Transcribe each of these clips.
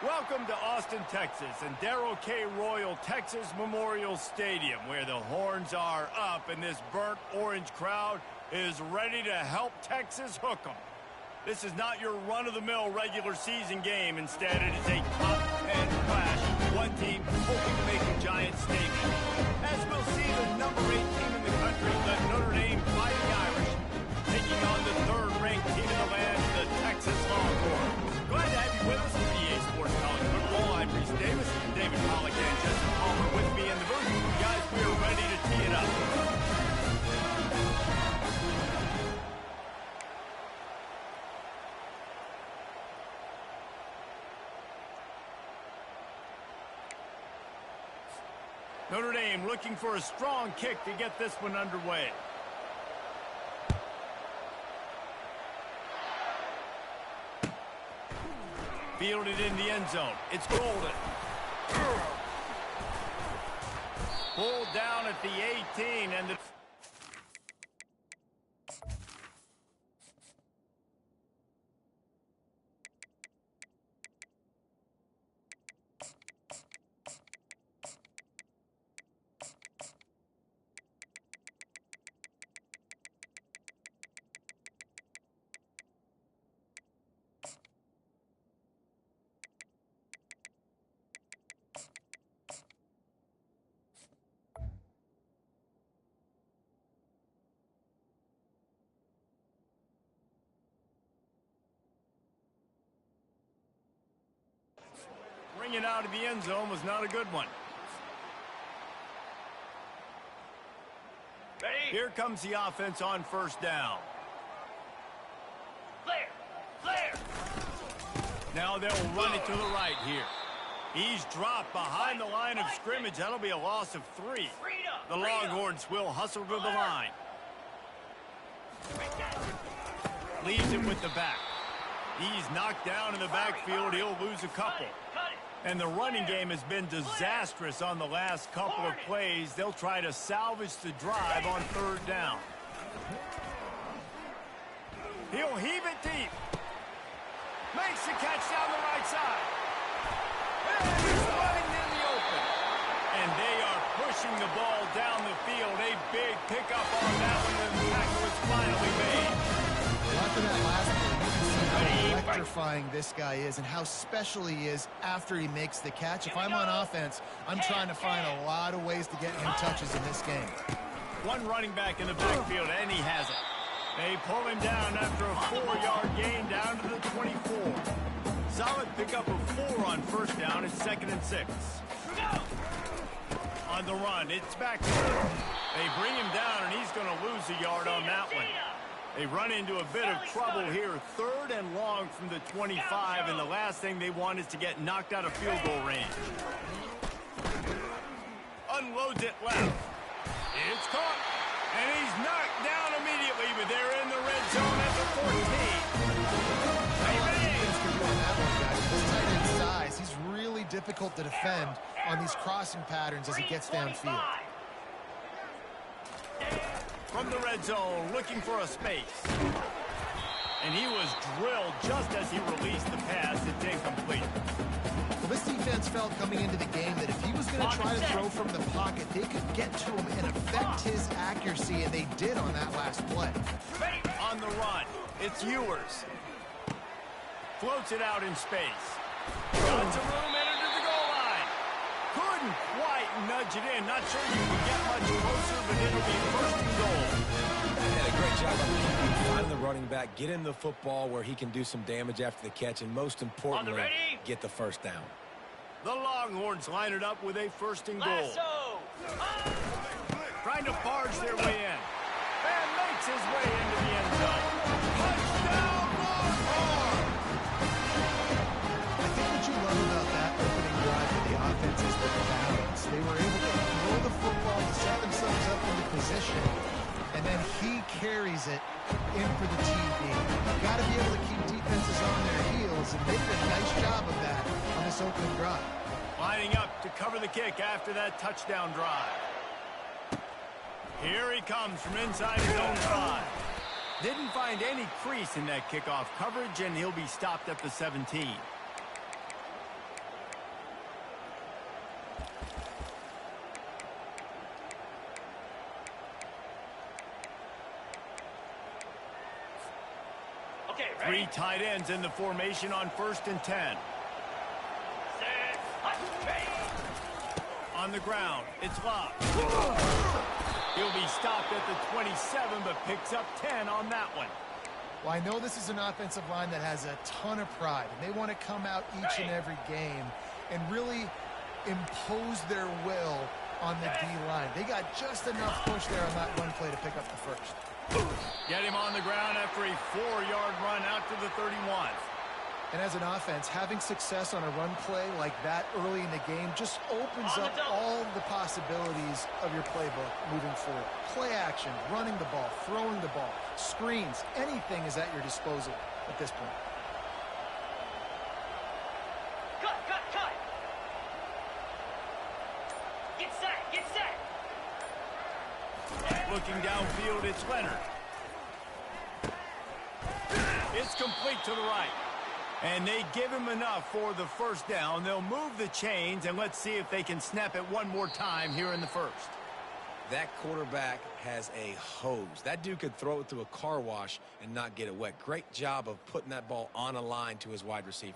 Welcome to Austin, Texas, and Darrell K. Royal Texas Memorial Stadium, where the horns are up and this burnt orange crowd is ready to help Texas hook 'em. This is not your run-of-the-mill regular season game. Instead, it is a top 10 clash. One team hoping to make a giant statement. As we'll see, the number 8 team in the country, the Notre Dame Fighting Irish, taking on the third-ranked team in the land, the Texas Longhorns. Glad to have you with us for EA Sports College Football. I'm Reese Davis, David Pollock, and Justin Palmer with me in the booth. Guys, we are ready to tee it up. Notre Dame looking for a strong kick to get this one underway. Fielded in the end zone. It's golden. Pulled down at the 18 and the... Bringing out of the end zone was not a good one. Ready? Here comes the offense on first down. Clear! Now they'll run it to the right here. He's dropped behind the line of scrimmage. That'll be a loss of 3. The Longhorns will hustle to the line. Leaves it with the back. He's knocked down in the backfield. He'll lose a couple. And the running game has been disastrous on the last couple of plays. They'll try to salvage the drive on third down. He'll heave it deep. Makes the catch down the right side. And he's running in the open. And they are pushing the ball down the field. A big pickup on that one, and the tackle is finally made. After that last one, you can see how electrifying this guy is and how special he is after he makes the catch. If I'm on offense, I'm trying to find a lot of ways to get him touches in this game. One running back in the backfield, and he has it. They pull him down after a 4-yard gain down to the 24. Solid pickup of 4 on first down. It's 2nd and 6. On the run, it's back to him. They bring him down, and he's going to lose a yard on that one. They run into a bit of trouble here. 3rd and long from the 25, and the last thing they want is to get knocked out of field goal range. Unloads it left. It's caught. And he's knocked down immediately, but they're in the red zone at the 14. His tight end size, he's really difficult to defend on these crossing patterns as he gets downfield. From the red zone, looking for a space. And he was drilled just as he released the pass. It's incomplete. Well, this defense felt coming into the game that if he was going to try to throw from the pocket, they could get to him and affect his accuracy, and they did on that last play. On the run, it's Ewers. Floats it out in space. Got some room, entered to the goal line. Couldn't quite nudge it in. Not sure you can get much closer, but it'll be 1st and goal. Had a great job of finding the running back, get him the football where he can do some damage after the catch, and most importantly, get the first down. The Longhorns line it up with a 1st and goal. Trying to barge their way in. And makes his way into the end zone. Touchdown, Longhorns! I think what you love about that opening drive for the offense is the balance. They were able to cover the kick after that touchdown drive. Here he comes from inside his own 5. Didn't find any crease in that kickoff coverage, and he'll be stopped at the 17. Okay, ready? 3 tight ends in the formation on 1st and 10. On the ground, it's Love. He'll be stopped at the 27, but picks up 10 on that one. Well, I know this is an offensive line that has a ton of pride, and they want to come out each and every game and really impose their will on the D-line. They got just enough push there on that one play to pick up the first. Get him on the ground after a 4-yard run out to the 31. And as an offense, having success on a run play like that early in the game just opens up all the possibilities of your playbook moving forward. Play action, running the ball, throwing the ball, screens, anything is at your disposal at this point. Cut! Get set! Looking downfield, it's Leonard. It's complete to the right. And they give him enough for the first down. They'll move the chains, and let's see if they can snap it one more time here in the first. That quarterback has a hose. That dude could throw it through a car wash and not get it wet. Great job of putting that ball on a line to his wide receiver.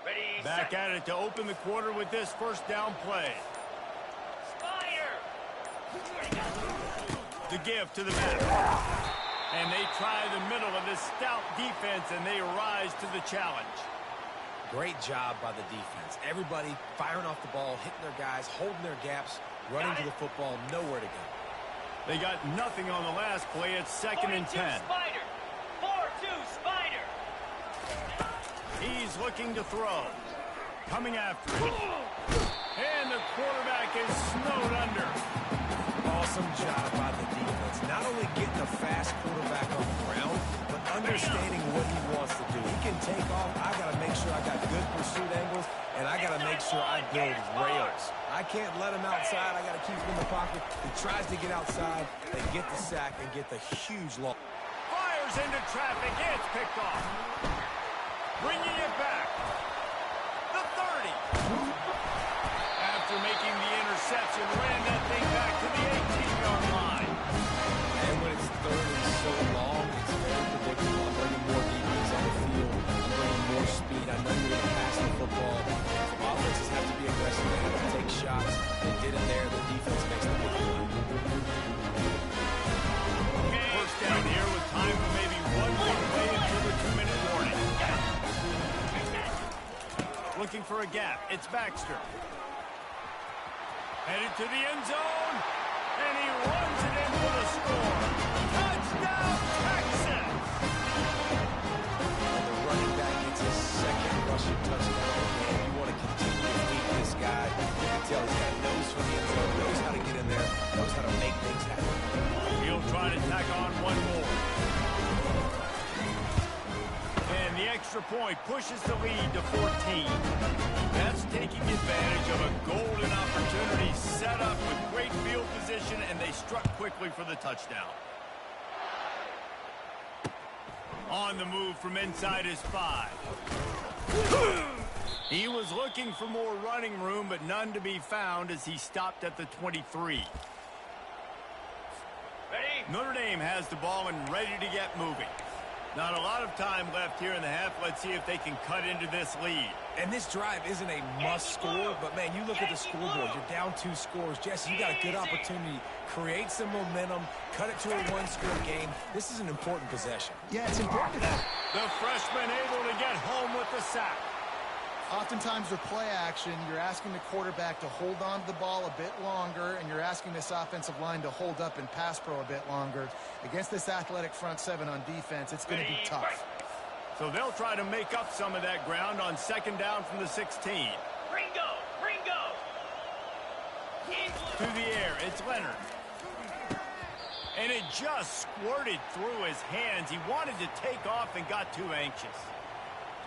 Ready, Back at it to open the quarter with this first down play. Spider! The give to the back. And they try the middle of this stout defense, and they rise to the challenge. Great job by the defense. Everybody firing off the ball, hitting their guys, holding their gaps, running to the football, nowhere to go. They got nothing on the last play. It's 2nd and 10. Spider! 4-2 Spider! He's looking to throw. Coming after it. And the quarterback is snowed under. Awesome job by the defense. Not only getting a fast quarterback on the ground, but understanding what he wants to do. He can take off. I got to make sure I got good pursuit angles, and I got to make sure I build rails. I can't let him outside. I got to keep him in the pocket. He tries to get outside. They get the sack and get the huge loss. Fires into traffic. It's picked off. Bringing it back. The 30. After making the interception, ran that thing back to the 18-yard line. And when it's 3rd and so long, it's very predictable. I'm bringing more defense on the field. I'm bringing more speed. I know you're going to pass the football. Offenses have to be aggressive. They have to take shots. They did it there. The defense makes the big play. First down here with time for maybe one more play until the 2-minute warning. Looking for a gap. It's Baxter. Headed to the end zone. And he runs it in for the score. Touchdown, Texas! And the running back gets his 2nd rushing touchdown. And you want to continue to feed this guy. You can tell he's got a nose for the end zone, knows how to get in there, knows how to make things happen. He'll try to tack on one more. And the extra point pushes the lead to 14. That's taking advantage of a golden opportunity set up with great field position, and they struck quickly for the touchdown. On the move from inside his 5. He was looking for more running room, but none to be found as he stopped at the 23. Ready? Notre Dame has the ball and ready to get moving. Not a lot of time left here in the half. Let's see if they can cut into this lead. And this drive isn't a must score, but, man, you look at the scoreboard. You're down 2 scores. Jesse, you got a good opportunity. Create some momentum. Cut it to a 1-score game. This is an important possession. Yeah, it's important. The freshman able to get home with the sack. Oftentimes with play action, you're asking the quarterback to hold on to the ball a bit longer, and you're asking this offensive line to hold up and pass pro a bit longer. Against this athletic front 7 on defense, it's going to be tough. So they'll try to make up some of that ground on second down from the 16. Ringo! Ringo! To the air, it's Leonard. And it just squirted through his hands. He wanted to take off and got too anxious.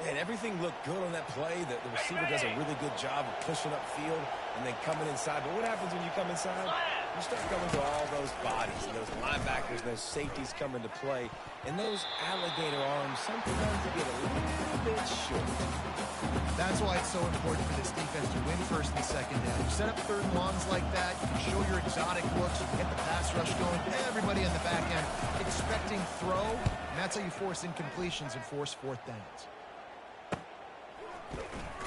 And everything looked good on that play. The receiver does a really good job of pushing upfield and then coming inside. But what happens when you come inside? You start coming to all those bodies, and those linebackers, those safeties come into play. And those alligator arms, sometimes they get a little bit short. That's why it's so important for this defense to win first and second down. You set up third and longs like that, you can show your exotic looks, you can get the pass rush going, everybody on the back end expecting throw, and that's how you force incompletions and force fourth downs.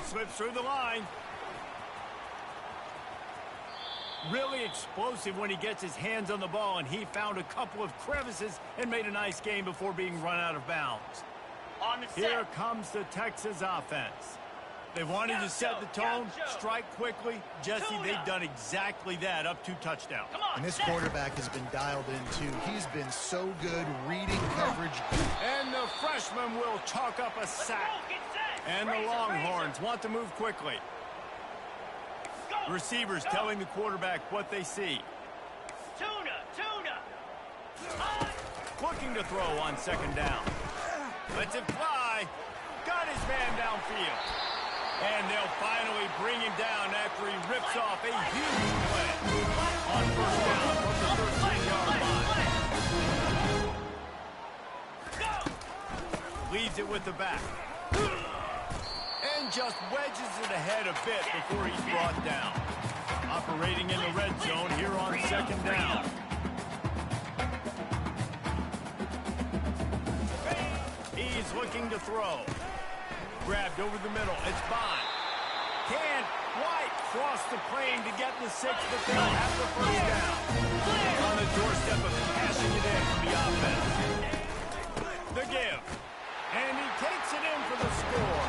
Slips through the line. Really explosive when he gets his hands on the ball, and he found a couple of crevices and made a nice game before being run out of bounds. On the set. Here comes the Texas offense. They wanted to set the tone, strike quickly. Jesse, they've done exactly that, up 2 touchdowns. Come on, And this set. quarterback has been dialed in, too. He's been so good reading coverage. And the freshman will chalk up a Let's sack. go, get set. And the Razor, Longhorns want to move quickly. Go, Receivers go. telling the quarterback what they see. Tuna. Looking to throw on second down. Lets it fly. Got his man downfield. And they'll finally bring him down after he rips off a huge play on first down from the 13-yard line. Go. Leads it with the back. And just wedges it ahead a bit before he's brought down. Operating in the red zone here on second down. He's looking to throw. Grabbed over the middle. It's Bond. Can't quite cross the plane to get the 6, but they'll have the first down. On the doorstep of cashing it in from the offense. The give. And he takes it in for the score.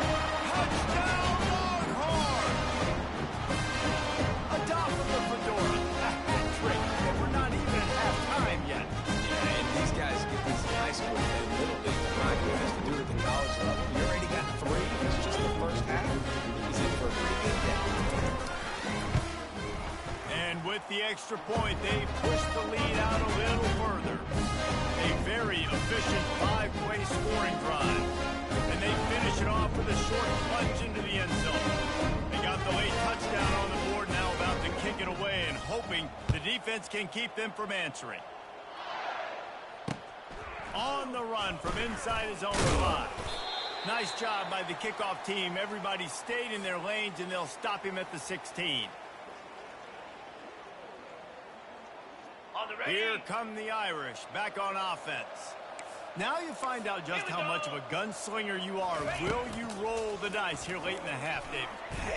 Touchdown, Longhorn! Adopt from the Fedora. A hat trick. And we're not even at halftime yet. Yeah, and these guys get this in high school and little bit. My goodness, to do it at the college level. You already got 3. It's just the first half. He's in for a pretty good day. And with the extra point, they push the lead out a little further. A very efficient 5-play scoring drive. And they finish it off with a short plunge into the end zone. They got the late touchdown on the board, now about to kick it away and hoping the defense can keep them from answering. On the run from inside his own 5. Nice job by the kickoff team. Everybody stayed in their lanes, and they'll stop him at the 16. On the ready. Here come the Irish, back on offense. Now you find out just how much of a gunslinger you are. Will you roll the dice here late in the half, David?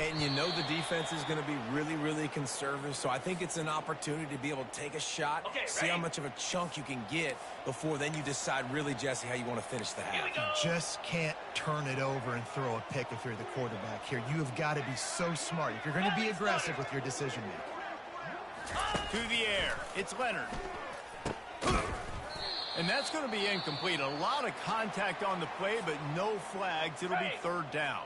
And you know the defense is going to be really, really conservative, so I think it's an opportunity to be able to take a shot, Okay, see how ready? much of a chunk you can get before then you decide really, Jesse, how you want to finish the Here we half. go. Just can't turn it over and throw a pick if you're the quarterback here. You have got to be so smart if you're going to be aggressive with your decision making. To the air, it's Leonard. And that's going to be incomplete. A lot of contact on the play, but no flags. It'll be third down.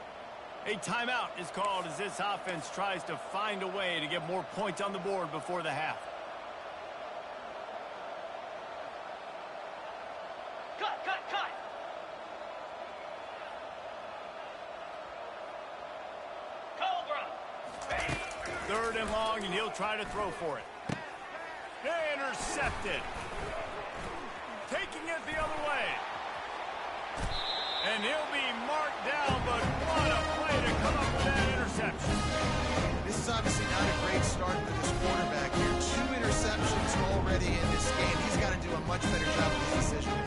A timeout is called as this offense tries to find a way to get more points on the board before the half. Cut. Cobra. Third and long, and he'll try to throw for it. Intercepted. Taking it the other way. And he'll be marked down, but what a play to come up with that interception. This is obviously not a great start for this quarterback here. 2 interceptions already in this game. He's got to do a much better job with his decision.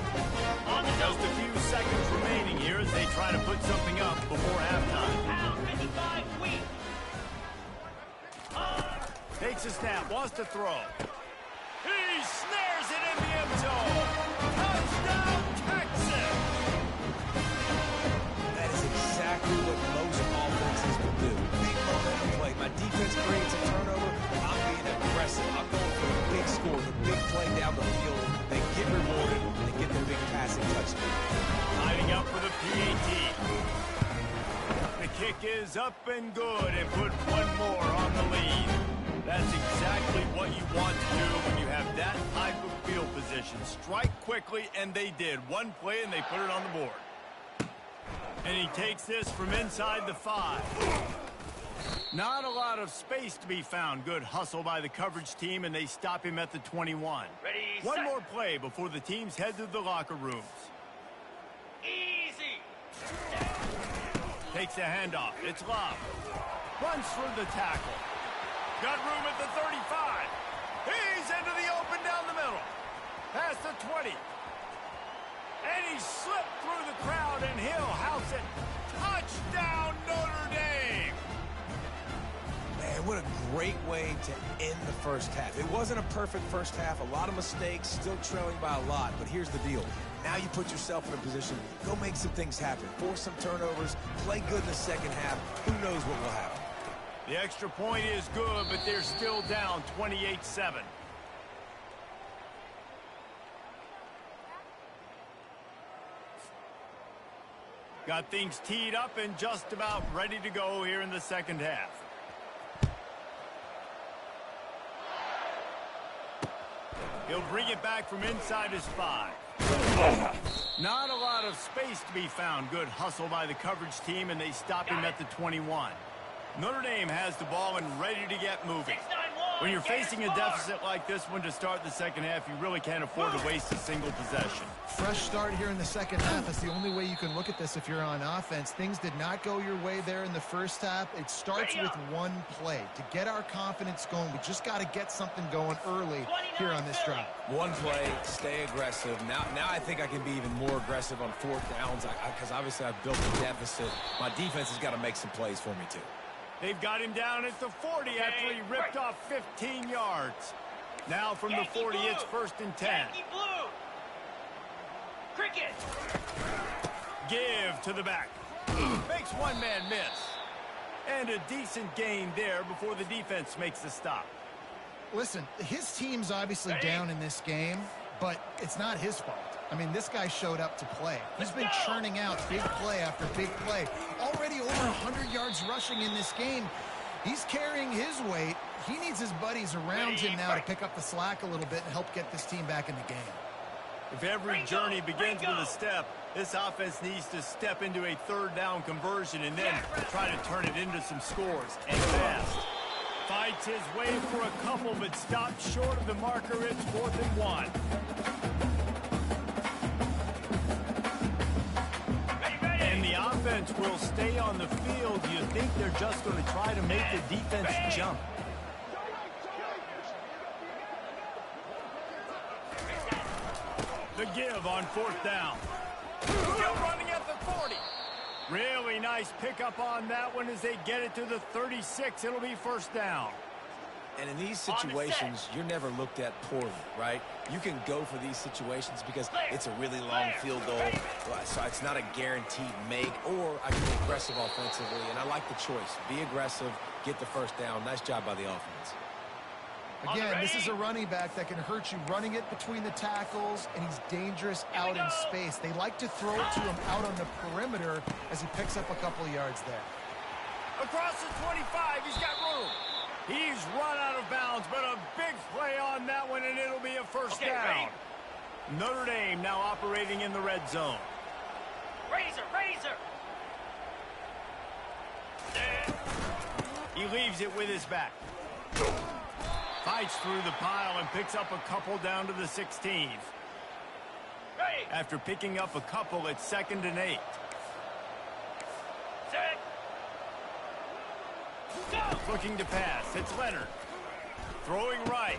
On the Just a few seconds remaining here as they try to put something up before halftime. pound 55 weak. Takes a snap, wants to throw. He snares it in the end zone. Touchdown, Texas! That is exactly what most offenses will do. Big momentum play. My defense creates a turnover. I'm being aggressive. I'm going for the big score, the big play down the field. They get rewarded, and they get their big passing touchdown. Lining up for the PAT. The kick is up and good and put one more on the lead. That's exactly what you want to do when you have that type of field position. Strike quickly, and they did. One play, and they put it on the board. And he takes this from inside the 5. Not a lot of space to be found. Good hustle by the coverage team, and they stop him at the 21. Ready, One set. more play before the teams head to the locker rooms. Easy. Takes a handoff. It's Love. Runs through the tackle. Got room at the 35. He's into the open down the middle. Past the 20. And he slipped through the crowd, and he'll house it. Touchdown, Notre Dame! Man, what a great way to end the first half. It wasn't a perfect first half. A lot of mistakes, still trailing by a lot. But here's the deal. Now you put yourself in a position, go make some things happen. Force some turnovers, play good in the second half. Who knows what will happen? The extra point is good, but they're still down 28-7. Got things teed up and just about ready to go here in the second half. He'll bring it back from inside his 5. Not a lot of space to be found. Good hustle by the coverage team, and they stop him at the 21. Notre Dame has the ball and ready to get moving. 6-9-1. When you're facing a deficit like this one to start the second half, you really can't afford to waste a single possession. Fresh start here in the second half. That's the only way you can look at this if you're on offense. Things did not go your way there in the first half. It starts with one play. To get our confidence going, we just got to get something going early here on this drive. One play, stay aggressive. Now I think I can be even more aggressive on 4th downs because obviously I've built a deficit. My defense has got to make some plays for me too. They've got him down at the 40 after he ripped off 15 yards. Now from the 40, it's 1st and 10. Yankee blue. Cricket. Give to the back. Makes one man miss. And a decent gain there before the defense makes the stop. Listen, his team's obviously down in this game, but it's not his fault. I mean, this guy showed up to play. He's been churning out big play after big play. Already over 100 yards rushing in this game. He's carrying his weight. He needs his buddies around him now to pick up the slack a little bit and help get this team back in the game. If every journey begins with a step, this offense needs to step into a 3rd down conversion and then try to turn it into some scores, and fast. Fights his way for a couple, but stops short of the marker. It's 4th and 1. And the offense will stay on the field. You think they're just going to try to make the defense jump. The give on 4th down. Still running at the 40. Really nice pickup on that one as they get it to the 36. It'll be 1st down. And in these situations, you're never looked at poorly, right? You can go for these situations because it's a really long field goal, so it's not a guaranteed make, or I can be aggressive offensively, and I like the choice. Be aggressive, get the 1st down. Nice job by the offense. Again, this is a running back that can hurt you running it between the tackles, and he's dangerous out in space. They like to throw it to him out on the perimeter as he picks up a couple of yards there. Across the 25, he's got room. He's run out of bounds, but a big play on that one, and it'll be a 1st down. Notre Dame now operating in the red zone. Razor. He leaves it with his back. Fights through the pile and picks up a couple down to the 16. Ready. After picking up a couple, it's 2nd and 8. Set. Go. Looking to pass. It's Leonard. Throwing right.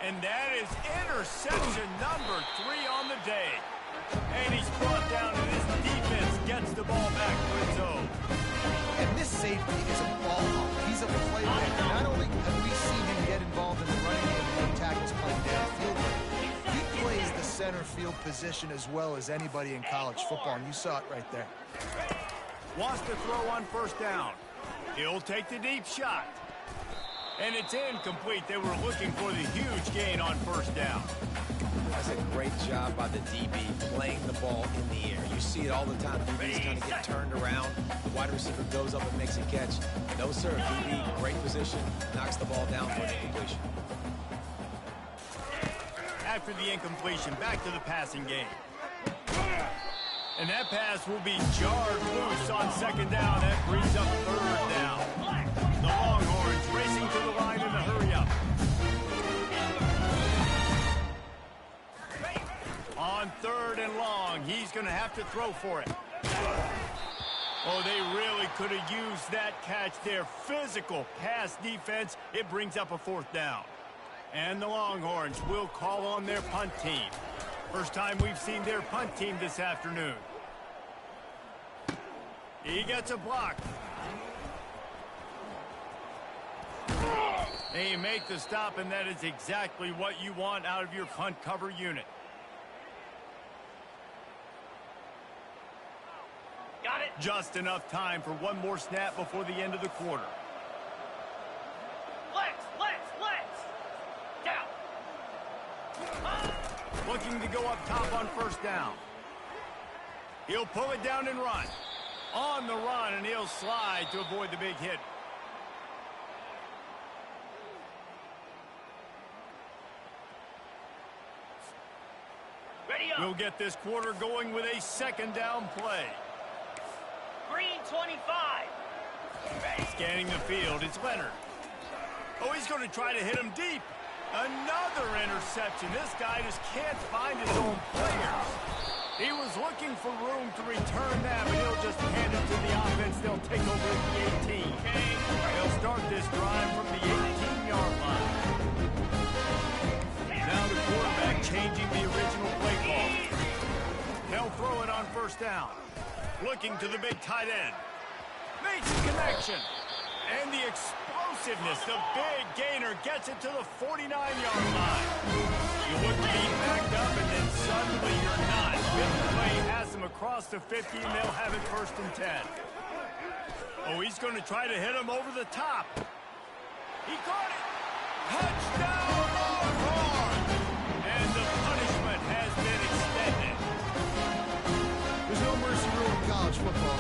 And that is interception number 3 on the day. And he's brought down, and his defense gets the ball back for its own. And this safety is a ball hawk. He's a playmaker. Not only have we seen him get involved in the running game and make tackles playing downfield, he plays the center field position as well as anybody in college football, and you saw it right there. Wants to throw on 1st down. He'll take the deep shot. And it's incomplete. They were looking for the huge gain on 1st down. That's a great job by the DB playing the ball in the air. You see it all the time. DBs kind of get turned around. The wide receiver goes up and makes a catch. No, sir. DB, great position, knocks the ball down for an incompletion. After the incompletion, back to the passing game. And that pass will be jarred loose on second down. That brings up third down. The Longhorns racing to the line in a hurry-up. On third and long, he's going to have to throw for it. Oh, they really could have used that catch there. Physical pass defense. It brings up a fourth down. And the Longhorns will call on their punt team. First time we've seen their punt team this afternoon. He gets a block. They make the stop, and that is exactly what you want out of your punt cover unit. Got it. Just enough time for one more snap before the end of the quarter. Lex. Down. Looking to go up top on first down. He'll pull it down and run. On the run, and he'll slide to avoid the big hit. Ready up. We'll get this quarter going with a second down play. Green 25. Ready. Scanning the field, it's Leonard. Oh, he's going to try to hit him deep. Another interception. This guy just can't find his own players. He was looking for room to return that, but he'll just hand it to the offense. They'll take over at the 18. They'll start this drive from the 18-yard line. Now the quarterback changing the original play call. They'll throw it on first down. Looking to the big tight end. Makes the connection. And the explosiveness, the big gainer gets it to the 49-yard line. You look to be backed up, and then suddenly you're not. Big play has him across the 50, and they'll have it 1st and 10. Oh, he's going to try to hit him over the top. He caught it. Touchdown, Longhorns! And the punishment has been extended. There's no mercy rule in college football.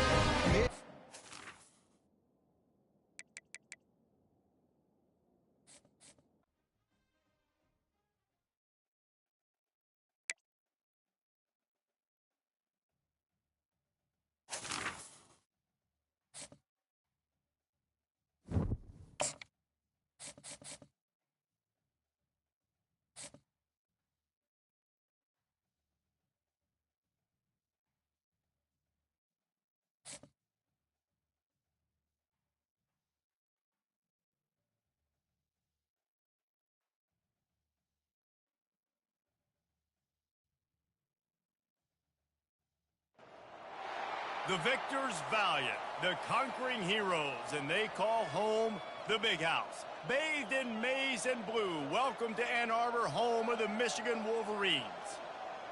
The victors valiant, the conquering heroes, and they call home the Big House. Bathed in maize and blue, welcome to Ann Arbor, home of the Michigan Wolverines.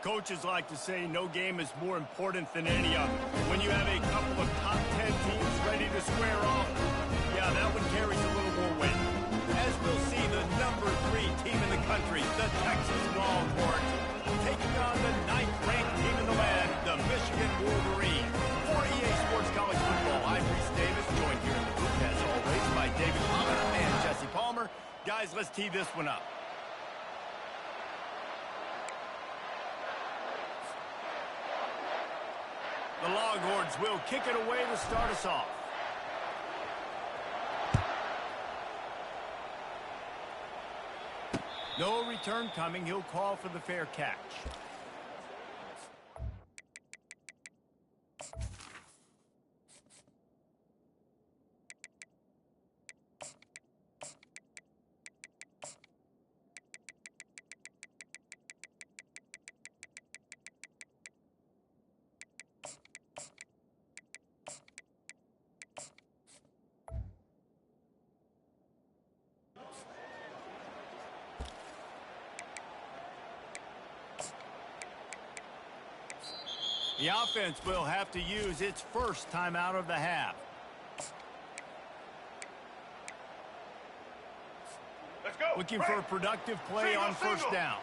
Coaches like to say no game is more important than any other. When you have a couple of top 10 teams ready to square off, yeah, that one carries a little more weight. As we'll see, the number 3 team in the country, the Texas Longhorns, taking on the 9th-ranked team in the land, the Michigan Wolverines. For EA Sports College Football, I'm Reese Davis, joined here in the booth, as always, by David Palmer and Jesse Palmer. Guys, let's tee this one up. The Longhorns will kick it away to start us off. No return coming. He'll call for the fair catch. The offense will have to use its first timeout of the half. Let's go. Looking for a productive play on first down.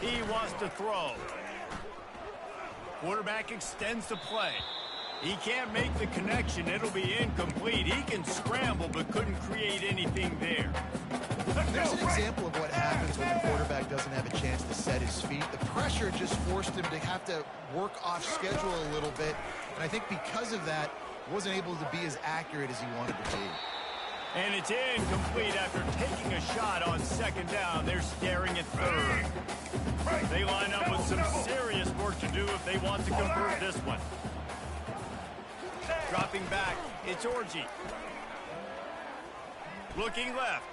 He wants to throw. Quarterback extends the play. He can't make the connection. It'll be incomplete. He can scramble, but couldn't create anything there. There's an example of what happens when the quarterback doesn't have a chance to set his feet. The pressure just forced him to have to work off schedule a little bit. And I think because of that, wasn't able to be as accurate as he wanted to be. And it's incomplete after taking a shot on second down. They're staring at third. They line up with some serious work to do if they want to convert this one. Dropping back, it's Orji. Looking left.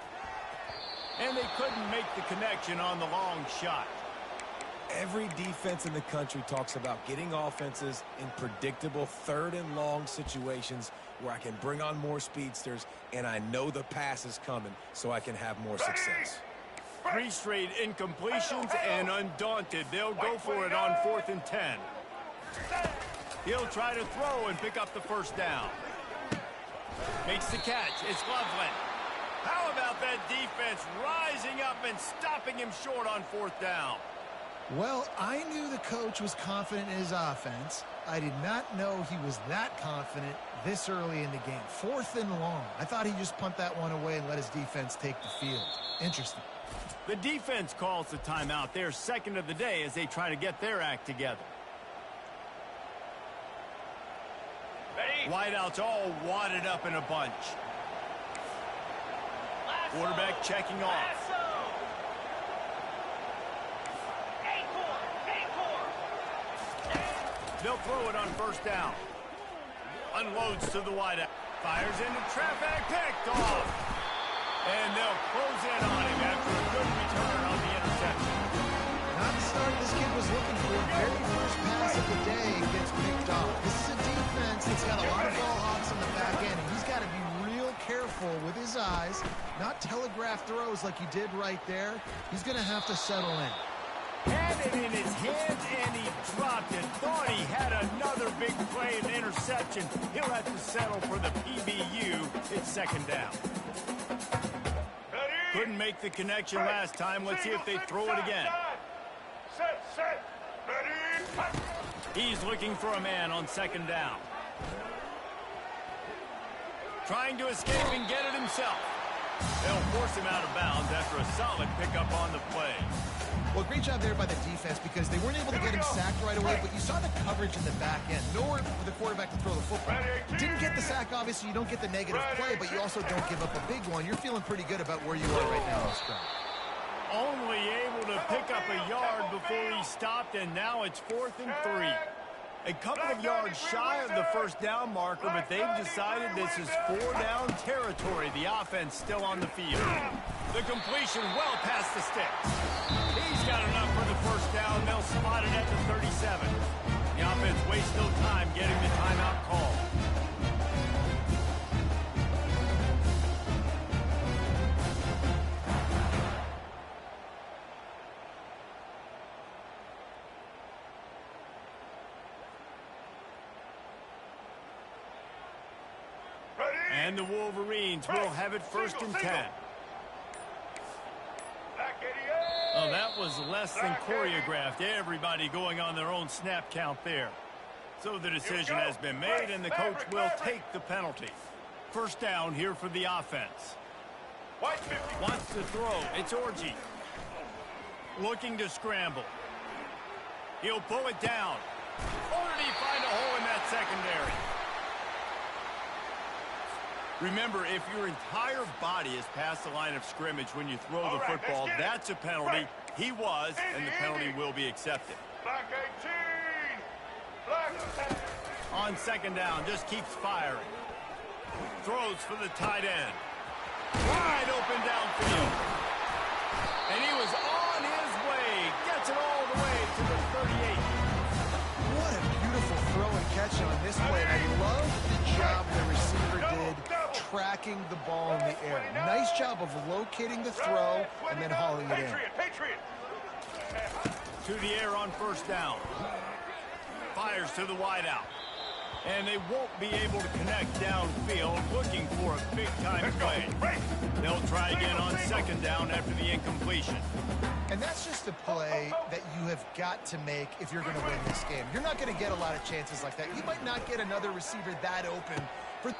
And they couldn't make the connection on the long shot. Every defense in the country talks about getting offenses in predictable third and long situations where I can bring on more speedsters and I know the pass is coming so I can have more success. 3 straight incompletions and undaunted. They'll go for it on 4th and 10. He'll try to throw and pick up the first down. Makes the catch. It's Loveland. How about that defense rising up and stopping him short on 4th down? Well, I knew the coach was confident in his offense. I did not know he was that confident this early in the game. 4th and long. I thought he'd just punt that one away and let his defense take the field. Interesting. The defense calls the timeout. Their second of the day as they try to get their act together. Wideouts all wadded up in a bunch. Quarterback checking off. They'll throw it on 1st down. Unloads to the wideout. Fires into traffic. Picked off. And they'll close in on him after a good return on the interception. Not the start this kid was looking for. Very first pass of the day gets picked off. This is a defense that's got a lot of ball hawks on the back end, and he's got to be real careful with his eyes, not telegraph throws like he did right there. He's going to have to settle in. Had it in his hands, and he dropped it. Thought he had another big play and interception. He'll have to settle for the PBU. It's 2nd down. Couldn't make the connection last time. Let's see if they throw it again. He's looking for a man on 2nd down. Trying to escape and get it himself. They'll force him out of bounds after a solid pickup on the play. Well, great job there by the defense because they weren't able to get him sacked right away, but you saw the coverage in the back end. Nowhere for the quarterback to throw the football. Didn't get the sack, obviously. You don't get the negative play, but you also don't give up a big one. You're feeling pretty good about where you are right now in this drive. Only able to pick up a yard before he stopped, and now it's 4th and 3. A couple of yards shy of the 1st down marker, but they've decided this is 4-down territory. The offense still on the field. The completion well past the sticks. He's got enough for the 1st down. They'll spot it at the 37. The offense wastes no time getting the timeout call. And the Wolverines will have it 1st and 10. Oh, that was less than choreographed. Everybody going on their own snap count there. So the decision has been made, and the coach will take the penalty. 1st down here for the offense. Wants to throw. It's Orji. Looking to scramble. He'll pull it down. Or did he find a hole in that secondary? Remember, if your entire body is past the line of scrimmage when you throw the football, that's a penalty. He was, and the penalty will be accepted. On 2nd down, just keeps firing. Throws for the tight end. Wide open downfield. And he was on his way. Gets it all the way to the 38. What a beautiful throw and catch on this play. And I love the job the receiver did tracking the ball in the air. Nice job of locating the throw and then hauling it in. To the air on 1st down. Fires to the wideout. And they won't be able to connect downfield, looking for a big-time play. They'll try again on 2nd down after the incompletion. And that's just a play that you have got to make if you're going to win this game. You're not going to get a lot of chances like that. You might not get another receiver that open. And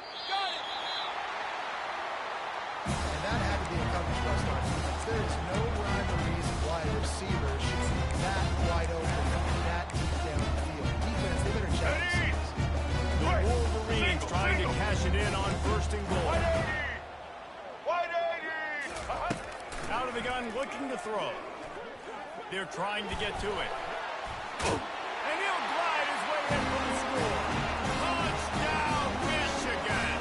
that had to be a coverage bust on defense. There is no rhyme or reason why a receiver should be that wide open, that deep down the field. Defense, they better check themselves. The Wolverines trying to cash it in on 1st and goal. 180! Out of the gun, looking to throw. They're trying to get to it. And he'll glide his way in for the score. Touchdown, Michigan!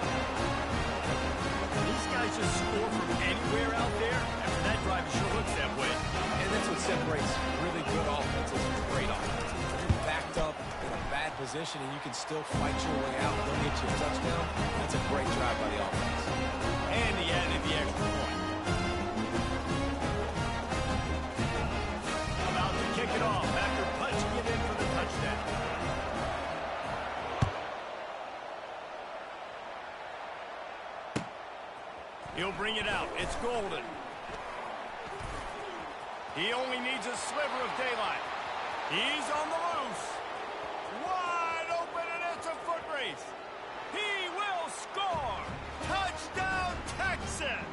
These guys just score from anywhere out there. After that drive, it sure looks that way. And that's what separates really good offenses from great offenses. If you're backed up in a bad position and you can still fight your way out and they'll get you a touchdown, that's a great drive by the offense. And he added the extra point. About to kick it off after punching it in for the touchdown. He'll bring it out. It's Golden. He only needs a sliver of daylight. He's on the loose. Wide open, and it's a foot race. He will score. Touchdown, Texas.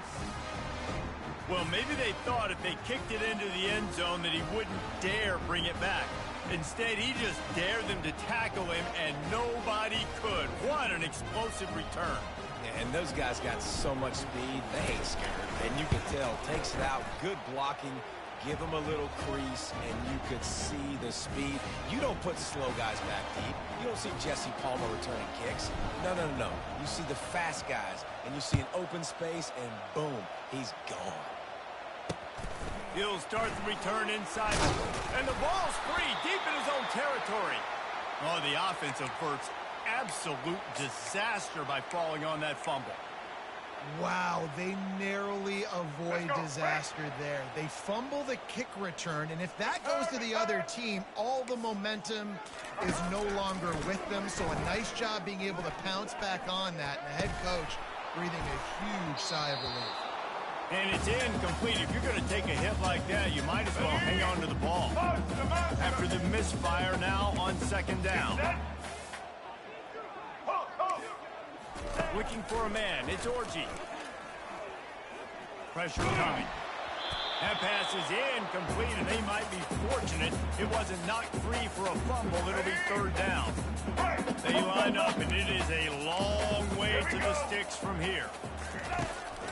Well, maybe they thought if they kicked it into the end zone that he wouldn't dare bring it back. Instead, he just dared them to tackle him, and nobody could. What an explosive return. Yeah, and those guys got so much speed, they ain't scared. And you can tell, takes it out, good blocking, give them a little crease, and you could see the speed. You don't put slow guys back deep. You don't see Jesse Palmer returning kicks. No, no, no, no. You see the fast guys, and you see an open space, and boom, he's gone. He'll start the return inside, and the ball's free, deep in his own territory. Oh, the offense averts absolute disaster by falling on that fumble. Wow, they narrowly avoid disaster there. They fumble the kick return, and if that goes to the other team, all the momentum is no longer with them. So a nice job being able to pounce back on that, and the head coach breathing a huge sigh of relief. And it's incomplete. If you're going to take a hit like that, you might as well hang on to the ball. After the misfire now on 2nd down. Looking for a man. It's Orji. Pressure coming. That pass is incomplete, and they might be fortunate it wasn't knocked free for a fumble. It'll be 3rd down. They line up, and it is a long way to the sticks from here.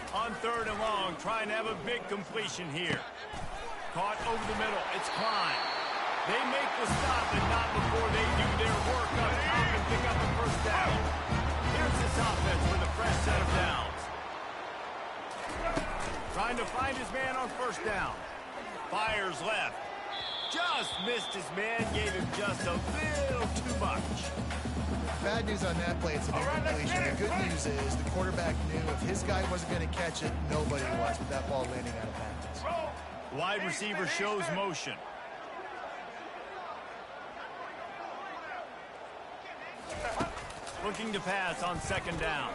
On 3rd and long, trying to have a big completion here. Caught over the middle. It's Klein. They make the stop, and not before they do their work up top and pick up a 1st down. Here's this offense with a fresh set of downs. Trying to find his man on 1st down. Fires left. Just missed his man, gave him just a little too much. Bad news on that play, it's an incompletion. The good news is the quarterback knew if his guy wasn't going to catch it, nobody was, with that ball landing out of bounds. Wide receiver shows motion. Looking to pass on 2nd down.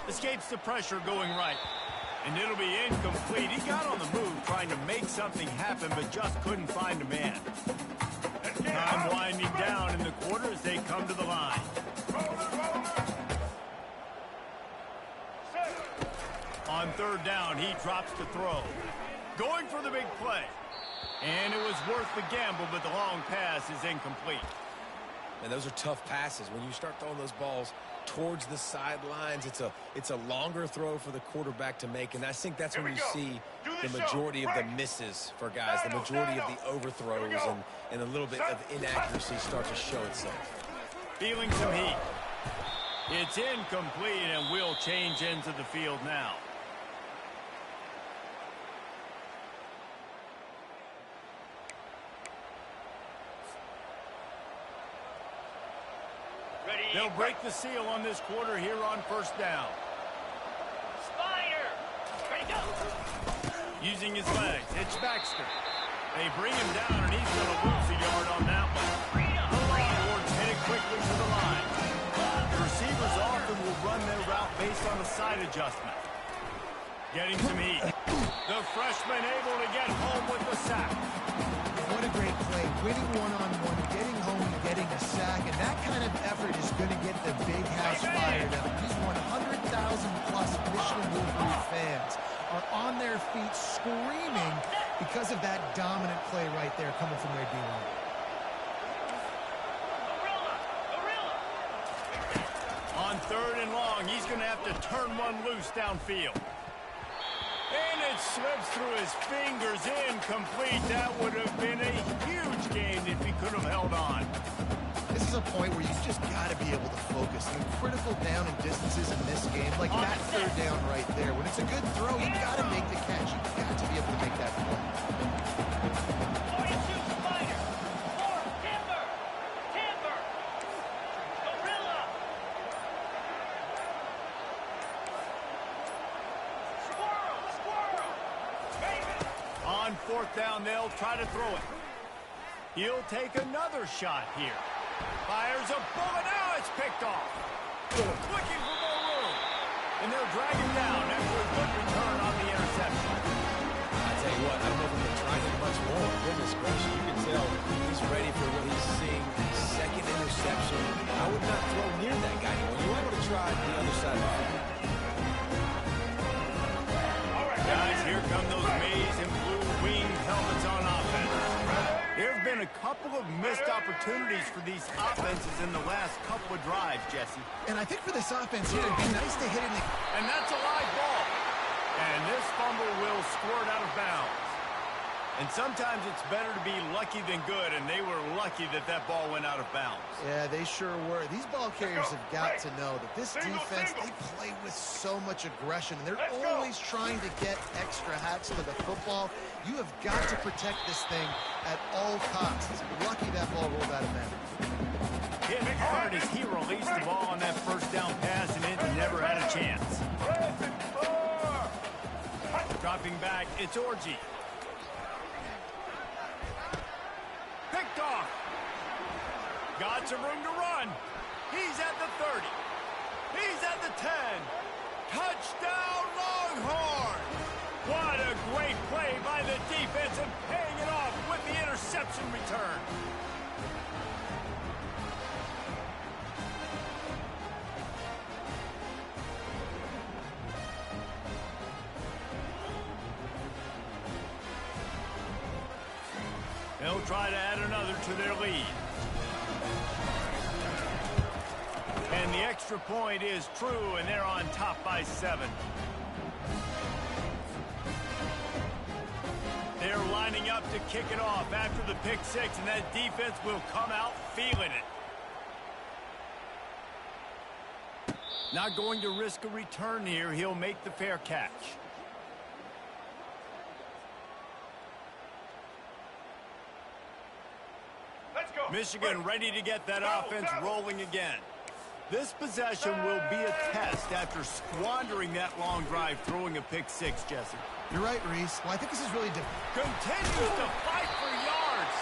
Escapes the pressure going right. And it'll be incomplete. He got on the move trying to make something happen, but just couldn't find a man. Time winding down in the quarter as they come to the line. On 3rd down, he drops to throw. Going for the big play. And it was worth the gamble, but the long pass is incomplete. And those are tough passes. When you start throwing those balls towards the sidelines, it's a longer throw for the quarterback to make, and I think that's when you see the majority of the misses for guys, the majority of the overthrows and a little bit of inaccuracy start to show itself. Feeling some heat. It's incomplete, and we'll change ends of the field now. They'll break the seal on this quarter here on 1st down. Spire! Ready, go! Using his legs, it's Baxter. They bring him down, and he's going to lose a yard on that one. The Longhorns headed quickly to the line. The receivers often will run their route based on a side adjustment. Getting some heat. The freshman able to get home with the sack. day, winning one-on-one, getting home, and getting a sack, and that kind of effort is going to get the big house fired up. These 100,000-plus Michigan Wolverine fans are on their feet screaming because of that dominant play right there coming from their D-line. On 3rd and long, he's going to have to turn one loose downfield. And it slips through his fingers, incomplete. That would have been a huge gain if he could have held on. This is a point where you just got to be able to focus. The critical down and distances in this game, like that 3rd down right there. When it's a good throw, you got to make the catch. You got to be able to make that play. On 4th down, they'll try to throw it. He'll take another shot here. Fires a bullet. Now it's picked off. Looking for more room. And they'll drag him down after a good return on the interception. I tell you what, I don't know if they're trying it much more. Goodness gracious, you can tell he's ready for what he's seeing. 2nd interception. I would not throw near that guy anymore. You want to try the other side of the field. Guys, here come those maize and blue winged helmets on offense. There have been a couple of missed opportunities for these offenses in the last couple of drives, Jesse. And I think for this offense here, it'd be nice to hit it in the... And that's a live ball. And this fumble will squirt out of bounds. And sometimes it's better to be lucky than good, and they were lucky that that ball went out of bounds. Yeah, they sure were. These ball carriers have got to know that this defense, they play with so much aggression, and they're always trying to get extra hats to the football. You have got to protect this thing at all costs. Lucky that ball rolled out of bounds. Hit hard as he released the ball on that 1st down pass, and it never had a chance. Dropping back, it's Orji. Picked off. Got some room to run. He's at the 30. He's at the 10. Touchdown, Longhorn! What a great play by the defense and paying it off with the interception return. They'll try to add another to their lead. And the extra point is true, and they're on top by 7. They're lining up to kick it off after the pick 6, and that defense will come out feeling it. Not going to risk a return here. He'll make the fair catch. Michigan ready to get that offense rolling again. This possession will be a test after squandering that long drive, throwing a pick 6, Jesse. You're right, Reese. Well, I think this is really different. Continues to fight for yards.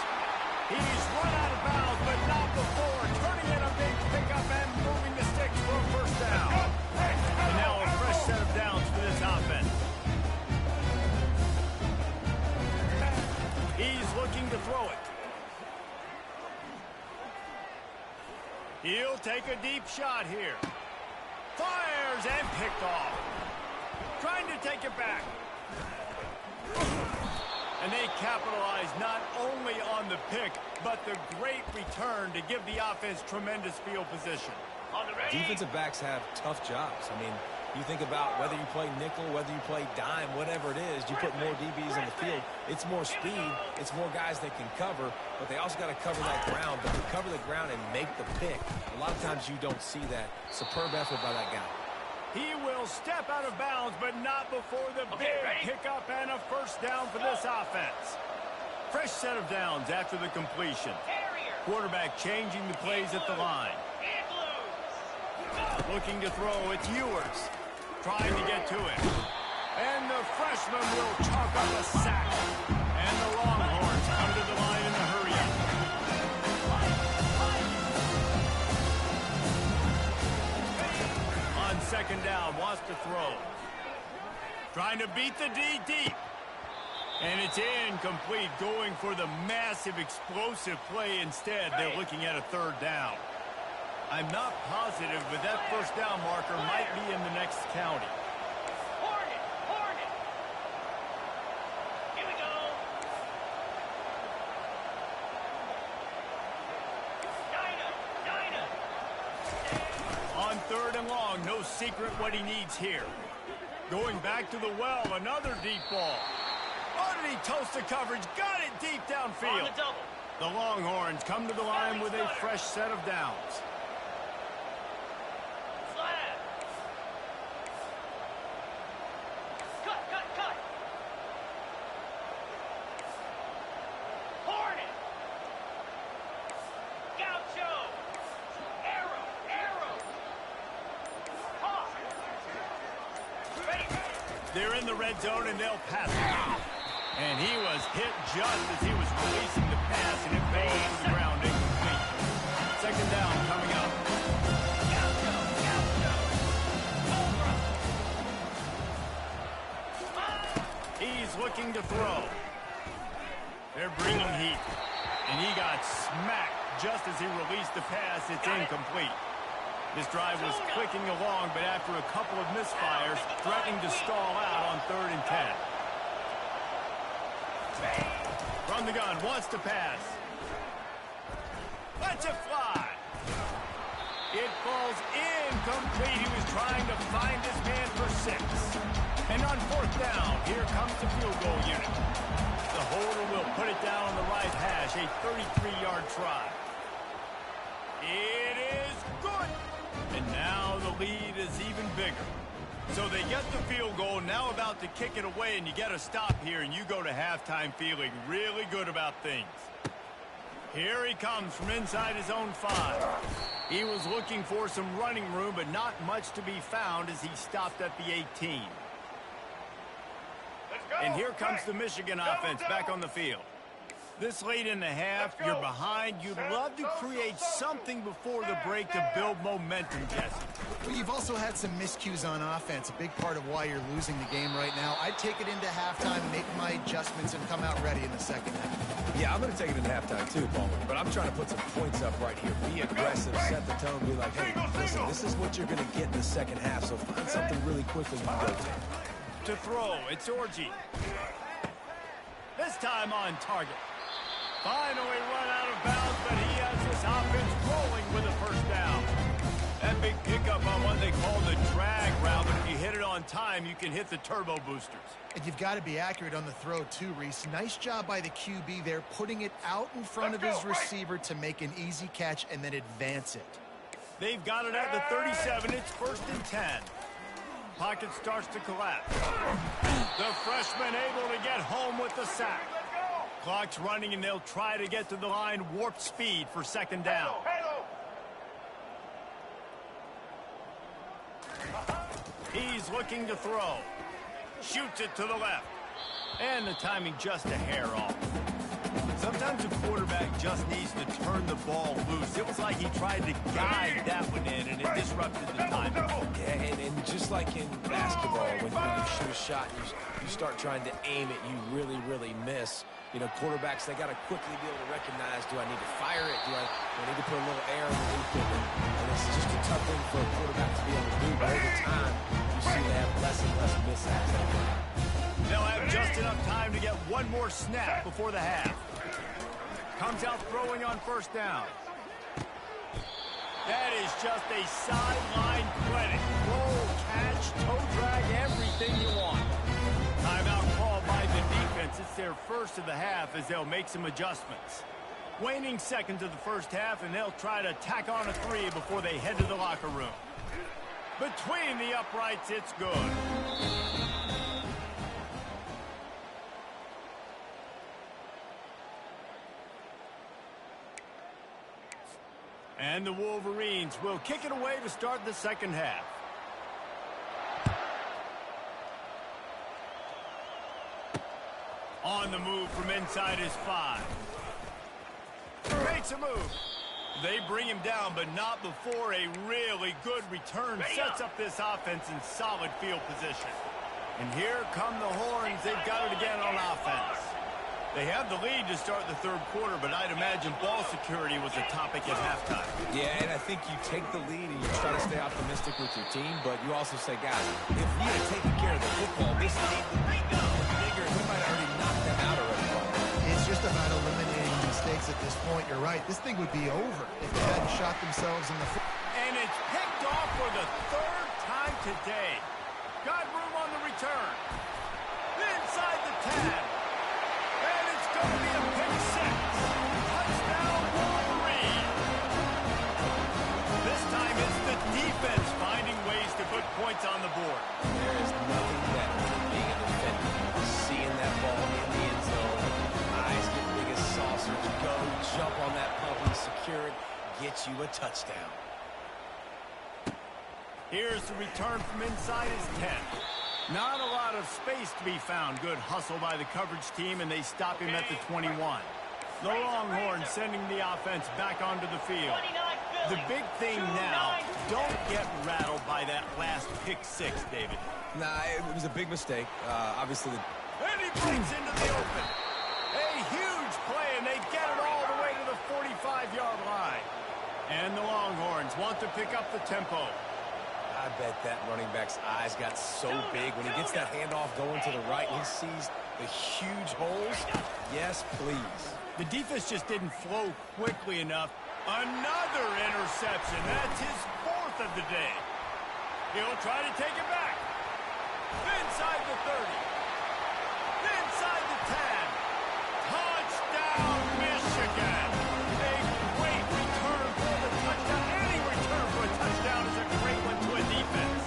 He's run out of bounds, but not before. Turning in a big pickup and moving the sticks for a 1st down. And now a fresh set of downs for this offense. He's looking to throw it. He'll take a deep shot here. Fires and picked off. Trying to take it back. And they capitalize not only on the pick, but the great return to give the offense tremendous field position. Defensive backs have tough jobs. I mean, you think about whether you play nickel, whether you play dime, whatever it is, you put more DBs in the field. It's more speed. It's more guys that can cover, but they also got to cover that ground. But to cover the ground and make the pick, a lot of times you don't see that. Superb effort by that guy. He will step out of bounds, but not before the big pickup and a 1st down for this offense. Fresh set of downs after the completion. Quarterback changing the plays at the line. Looking to throw, it's Ewers. Trying to get to it. And the freshman will chalk up a sack. And the Longhorns come to the line in the hurry-up. On 2nd down, wants to throw. Trying to beat the D deep. And it's incomplete, going for the massive explosive play instead. They're looking at a third down. I'm not positive, but that first down marker might be in the next county. Hornet. Here we go. Dyna. On third and long, no secret what he needs here. Going back to the well, another deep ball. Oh, did he toast the coverage? Got it deep downfield. On the double. The Longhorns come to the line with a fresh set of downs. Flat. Cut. Hornet. Gaucho. Arrow. Hawk. Ready. They're in the red zone, and they'll pass it. And he was hit just as he was releasing the pass, and it banged to the ground incomplete. Second down coming up. He's looking to throw. They're bringing heat. And he got smacked just as he released the pass. It's incomplete. This drive was clicking along, but after a couple of misfires, threatening to stall out on 3rd and 10. From the gun, wants to pass. Lets it fly. It falls incomplete. He was trying to find his man for 6. And on 4th down, here comes the field goal unit. The holder will put it down on the right hash, a 33-yard try. It is good. And now the lead is even bigger. So they get the field goal, now about to kick it away, and you get a stop here, and you go to halftime feeling really good about things. Here he comes from inside his own 5. He was looking for some running room, but not much to be found as he stopped at the 18. And here comes the Michigan offense back on the field. This late in the half, you're behind. You'd love to create something before the break to build momentum, Jesse. Well, you've also had some miscues on offense, a big part of why you're losing the game right now. I'd take it into halftime, make my adjustments, and come out ready in the second half. Yeah, I'm going to take it into halftime too, Paul. But I'm trying to put some points up right here. Be aggressive, set the tone, be like, hey, listen, this is what you're going to get in the second half, so find something really quickly you can go to. To throw, it's Orji. This time on target. Finally run out of bounds, but he has this offense rolling with a first down. That big pickup on what they call the drag route, but if you hit it on time, you can hit the turbo boosters. And you've got to be accurate on the throw too, Reese. Nice job by the QB there, putting it out in front of his receiver to make an easy catch and then advance it. They've got it at the 37. It's 1st and 10. Pocket starts to collapse. The freshman able to get home with the sack. Clock's running, and they'll try to get to the line warp speed for second down. He's looking to throw. Shoots it to the left. And the timing just a hair off. Sometimes a quarterback just needs to turn the ball loose. It was like he tried to guide that one in, and it disrupted the timing. Yeah, and just like in basketball, when you shoot a shot and you start trying to aim it, you really miss. You know, quarterbacks, they got to quickly be able to recognize, do I need to fire it? Do I need to put a little air underneath it? And it's just a tough thing for a quarterback to be able to do. But over time, you see they have less and less mishaps. They'll have just enough time to get one more snap before the half. Comes out throwing on first down. That is just a sideline clinic. Roll, catch, toe drag, everything you want. Timeout called by the defense. It's their first of the half as they'll make some adjustments. Waning seconds of the first half, and they'll try to tack on a 3 before they head to the locker room. Between the uprights, it's good. And the Wolverines will kick it away to start the second half. On the move from inside his 5. Makes a move. They bring him down, but not before a really good return sets up this offense in solid field position. And here come the horns. They've got it again on offense. They have the lead to start the third quarter, but I'd imagine ball security was a topic at halftime. Yeah, and I think you take the lead and you try to stay optimistic with your team, but you also say, guys, if we had taken care of the football, this lead would be bigger. We might have already knocked them out already. It's just about eliminating mistakes at this point. You're right. This thing would be over if they hadn't shot themselves in the foot. And it's picked off for the third time today. Got room on the return. Inside the 10. And it's going to be a pick six. Touchdown, Wolverine. This time it's the defense finding ways to put points on the board. There is nothing better than being a defender. Seeing that ball in the end zone, eyes get big as saucers, go, jump on that puppy, secure it, get you a touchdown. Here's the return from inside his 10. Not a lot of space to be found. Good hustle by the coverage team, and they stop him at the 21. The Longhorns sending the offense back onto the field. The big thing now, don't get rattled by that last pick six, David. Nah, it was a big mistake. Obviously, And he breaks into the open. A huge play, and they get it all the way to the 45-yard line. And the Longhorns want to pick up the tempo. I bet that running back's eyes got so big when he gets that handoff going to the right and he sees the huge holes. Yes, please. The defense just didn't flow quickly enough. Another interception. That's his fourth of the day. He'll try to take it back. Inside the 30. Inside the 10. Touchdown, Michigan. A great return for the touchdown. Any return for a touchdown is a great one to a defense.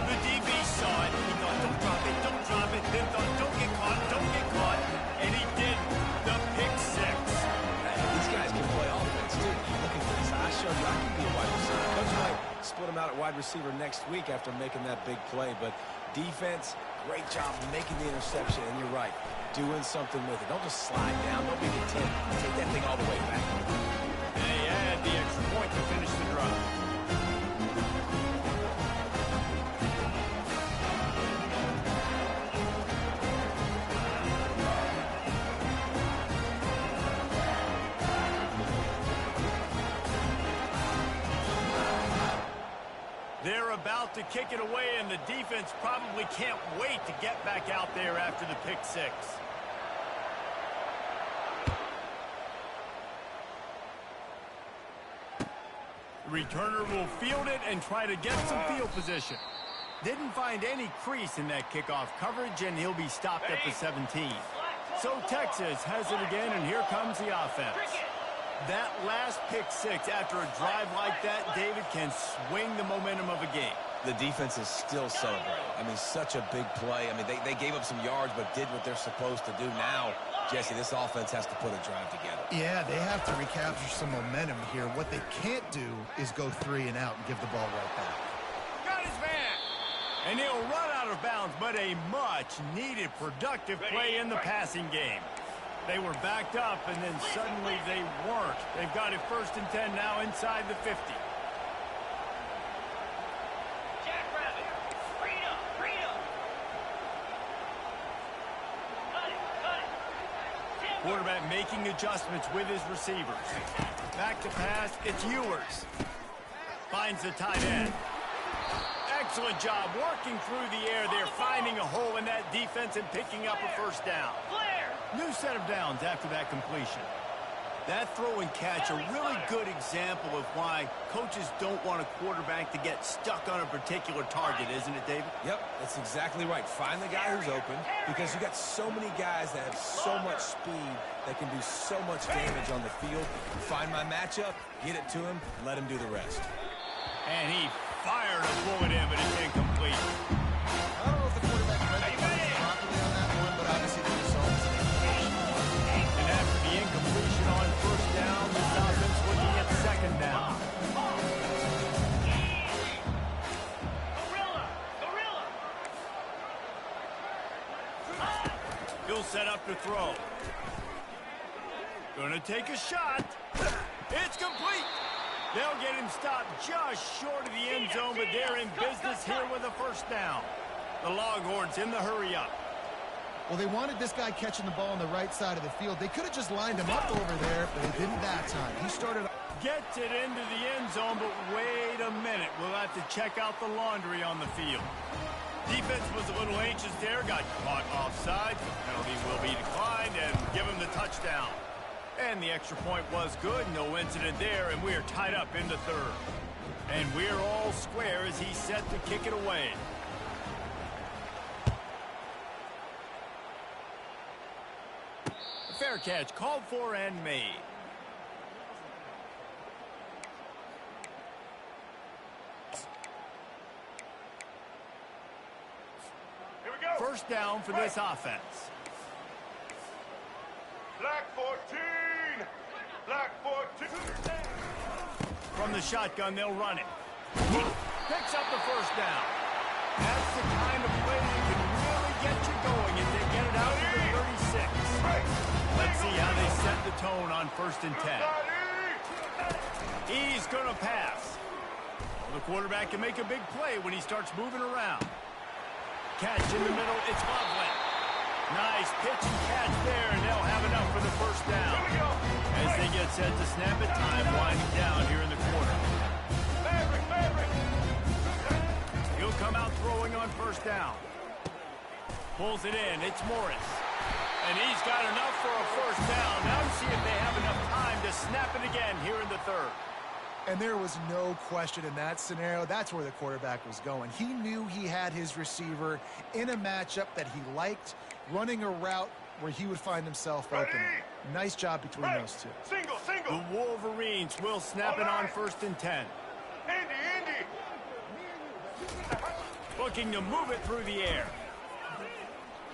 The DB saw it. He thought, don't drop it, don't drop it. Then thought, don't get caught, don't get caught. And he did the pick six. These guys can play offense, too. Looking for this. I showed you I can be a wide receiver. Coach might split him out at wide receiver next week after making that big play. But defense, great job making the interception. And you're right, doing something with it. Don't just slide down. Don't be content. Take that thing all the way back. And they add the extra point to finish the drive. They're about to kick it away, and the defense probably can't wait to get back out there after the pick six. The returner will field it and try to get some field position. Didn't find any crease in that kickoff coverage, and he'll be stopped at the 17. So Texas has it again, and here comes the offense. That last pick six after a drive like that, David, can swing the momentum of a game. The defense is still celebrating. I mean, such a big play. I mean, they gave up some yards but did what they're supposed to do. Now, Jesse, this offense has to put a drive together. Yeah, they have to recapture some momentum here. What they can't do is go 3 and out and give the ball right back. Got his man. And he'll run out of bounds, but a much-needed productive play in the passing game. They were backed up, and then suddenly they weren't. They've got it 1st and 10 now inside the 50. Jackrabbit. Freedom. Freedom. Cut it. Cut it. Quarterback making adjustments with his receivers. Back to pass, it's Ewers. Finds the tight end. Excellent job working through the air there, finding a hole in that defense and picking up a first down. New set of downs after that completion. That throw and catch, a really good example of why coaches don't want a quarterback to get stuck on a particular target, isn't it, David? Yep, that's exactly right. Find the guy who's open because you got so many guys that have so much speed that can do so much damage on the field. Find my matchup, get it to him, let him do the rest. And he fired a bullet in, but it's incomplete. I don't know if the quarterback read the play properly on that one, but obviously the result is an incompletion. And after the incompletion on first down, this offense looking at second down. Gorilla. He'll set up to throw. Gonna take a shot. It's complete. They'll get him stopped just short of the end zone, but they're in business here with a first down. The Longhorns in the hurry-up. Well, they wanted this guy catching the ball on the right side of the field. They could have just lined him up over there, but they didn't that time. He started... Gets it into the end zone, but wait a minute. We'll have to check out the laundry on the field. Defense was a little anxious there, got caught offside. Penalty will be declined and give him the touchdown. And the extra point was good, no incident there, and we are tied up in the third. And we're all square as he's set to kick it away. A fair catch called for and made. First down for this offense. Black 14! Black 14! From the shotgun, they'll run it. Picks up the first down. That's the kind of play that can really get you going if they get it out to the 36. Let's see how they set the tone on 1st and 10. He's going to pass. The quarterback can make a big play when he starts moving around. Catch in the middle, it's Loveland. Nice pitch and catch there, and they'll have enough for the first down. As they get set to snap it, time winding down here in the corner. He'll come out throwing on first down. Pulls it in, it's Morris. And he's got enough for a first down. Now to see if they have enough time to snap it again here in the third. And there was no question in that scenario. That's where the quarterback was going. He knew he had his receiver in a matchup that he liked, running a route where he would find himself open. Nice job between those two. Single. The Wolverines will snap it on 1st and 10. Indy. Looking to move it through the air.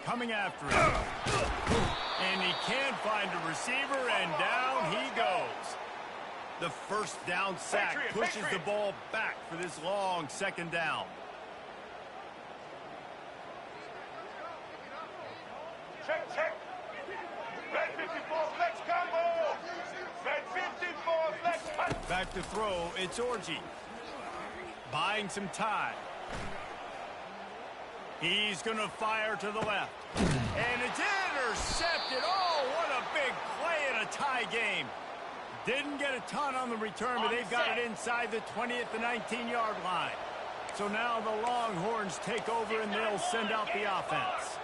Coming after him. And he can't find a receiver, and down he goes. The first down sack pushes the ball back for this long second down. Check. Red 54 flex combo. Red 54 flex punch. Back to throw, it's Orji. Buying some time. He's going to fire to the left. And it's intercepted. Oh, what a big play in a tie game. Didn't get a ton on the return, but they've got it inside the 20 at the 19-yard line. So now the Longhorns take over, and they'll send out the offense.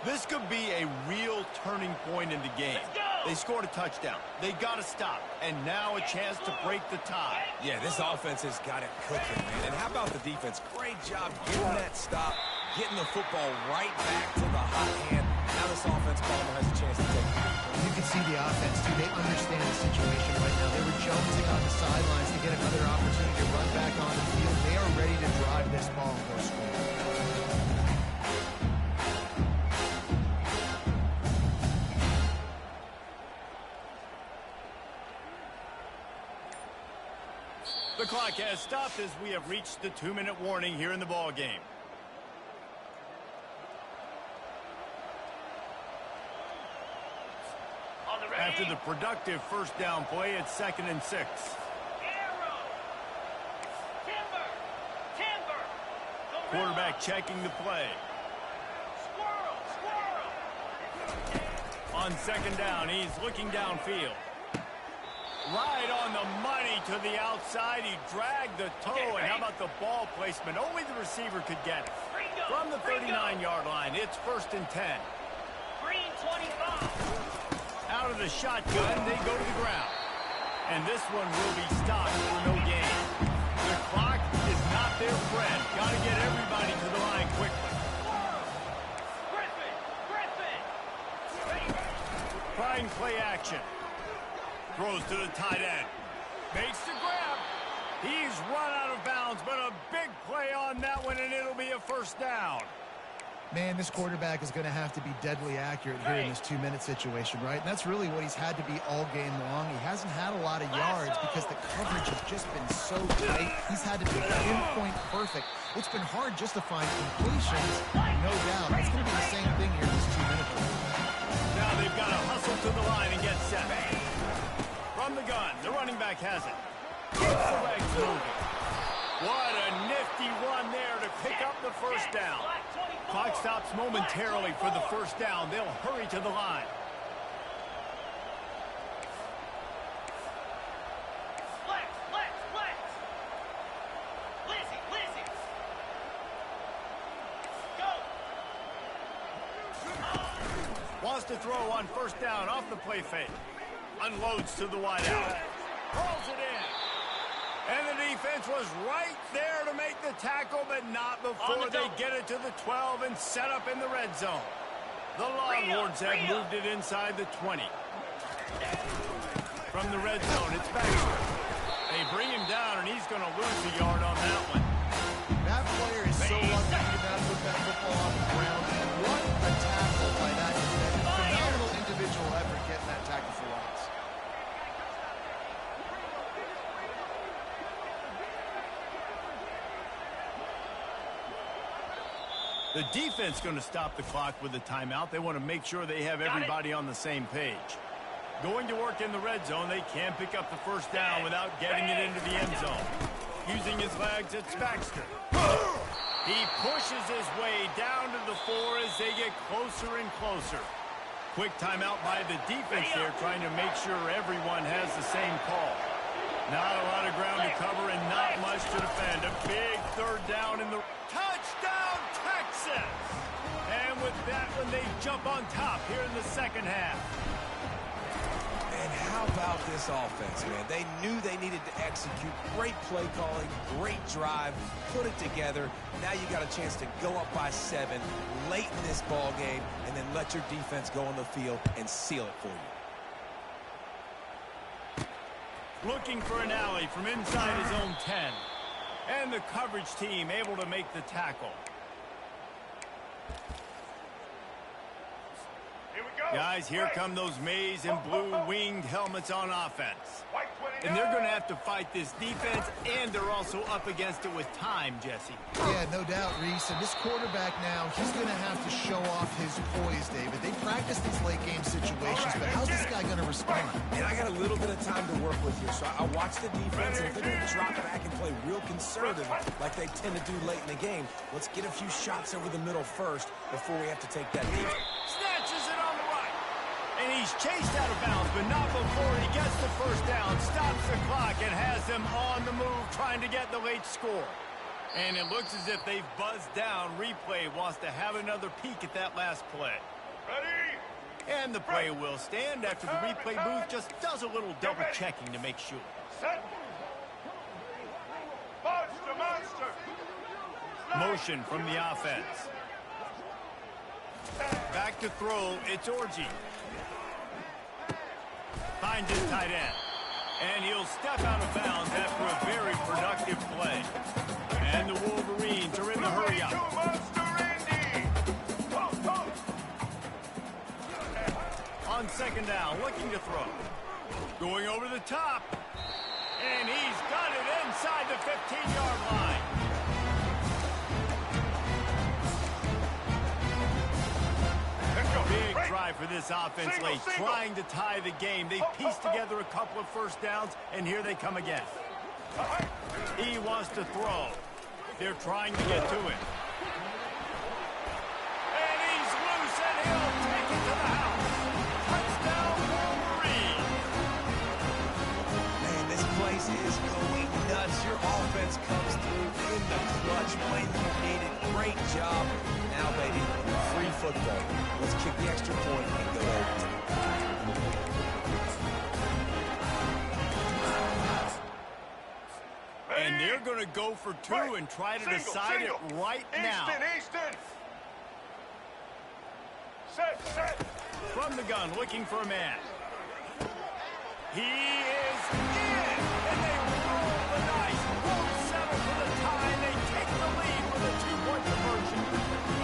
This could be a real turning point in the game. They scored a touchdown. They got to stop. And now a chance to break the tie. Yeah, this offense has got it cooking, man. And how about the defense? Great job getting that stop, getting the football right back to the hot hand. Now this offense Palmer has a chance to take it. You can see the offense, too. They understand the situation right now. They were jonesing on the sidelines to get another opportunity to run back on the field. They are ready to drive this ball and go score. The clock has stopped as we have reached the 2-minute warning here in the ball game. After the productive first down play, it's 2nd and 6. Arrow. Timber. Quarterback checking the play. Squirrel. On 2nd down, he's looking downfield. Right on the money to the outside. He dragged the toe. And how about the ball placement? Only the receiver could get it. From the 39-yard line, it's 1st and 10. Green 25. Out of the shotgun, they go to the ground. And this one will be stopped for no gain. The clock is not their friend. Got to get everybody to the line quickly. Griffin. Trying play action. Throws to the tight end. Makes the grab. He's run out of bounds, but a big play on that one, and it'll be a first down. Man, this quarterback is going to have to be deadly accurate here in this 2-minute situation, right? And that's really what he's had to be all game long. He hasn't had a lot of yards because the coverage has just been so tight. He's had to be pinpoint perfect. It's been hard just to find completions, no doubt. It's going to be the same thing here in this 2-minute period. Now they've got to hustle to the line and get set. From the gun, the running back has it. Keeps the legs moving. What a nifty run there to pick up the first down. Clock stops momentarily for the first down. They'll hurry to the line. Flex, flex, flex. Lizzie, Lizzie. Go. Wants to throw on first down off the play fake. Unloads to the wideout. Rolls it in. And the defense was right there to make the tackle, but not before they get it to the 12 and set up in the red zone. The Longhorns have moved it inside the 20. From the red zone, it's Baxter. They bring him down, and he's going to lose a yard on that one. That player is so lucky to not put that football off the ground. And what a tackle by that defender. Phenomenal individual effort getting that tackle for loss. The defense going to stop the clock with a timeout. They want to make sure they have everybody on the same page. Going to work in the red zone, they can pick up the first down without getting it into the end zone. Using his legs, it's Baxter. He pushes his way down to the 4 as they get closer and closer. Quick timeout by the defense there, trying to make sure everyone has the same call. Not a lot of ground to cover and not much to defend. A big third down in the touchdown, Texas! And with that one, they jump on top here in the second half. And how about this offense, man? They knew they needed to execute. Great play calling, great drive, put it together. Now you got a chance to go up by 7 late in this ball game and then let your defense go on the field and seal it for you. Looking for an alley from inside his own 10. And the coverage team able to make the tackle. Here we go. Guys, here come those maize and blue winged helmets on offense. White 29. And they're going to have to fight this defense, and they're also up against it with time, Jesse. Yeah, no doubt, Reese. And this quarterback now, he's going to have to show off his poise, David. They practice these late-game situations, but how's this guy going to respond? And I got a little bit of time to work with here, so I watch the defense, and if they're going to drop back and play real conservative like they tend to do late in the game, let's get a few shots over the middle first before we have to take that lead. Snatches it on the right. And he's chased out of bounds, but not before he gets the first down, stops the clock, and has them on the move trying to get the late score. And it looks as if they've buzzed down. Replay wants to have another peek at that last play. Ready? And the play will stand after the replay booth just does a little double checking to make sure. Set. Monster, monster. Motion from the offense. Back to throw, it's Orji. Finds his tight end. And he'll step out of bounds after a very productive play. And the Wolverines are in the hurry-up. Monster Indy. On second down, looking to throw. Going over the top. And he's got it inside the 15-yard line. Big drive for this offense late, trying to tie the game. They pieced together a couple of first downs, and here they come again. He wants to throw. They're trying to get to it. And he's loose, and he'll take it to the house. Touchdown, Wolverine. Man, this place is going nuts. Your offense comes through in the clutch when you need it. Great job. Now, baby, free football. Let's kick the extra point and go overtime. And they're going to go for 2 and try to decide it right now. Easton. Set. From the gun, looking for a man. He is in, and they roll the dice. Won't settle for the tie, and they take the lead with a 2-point conversion.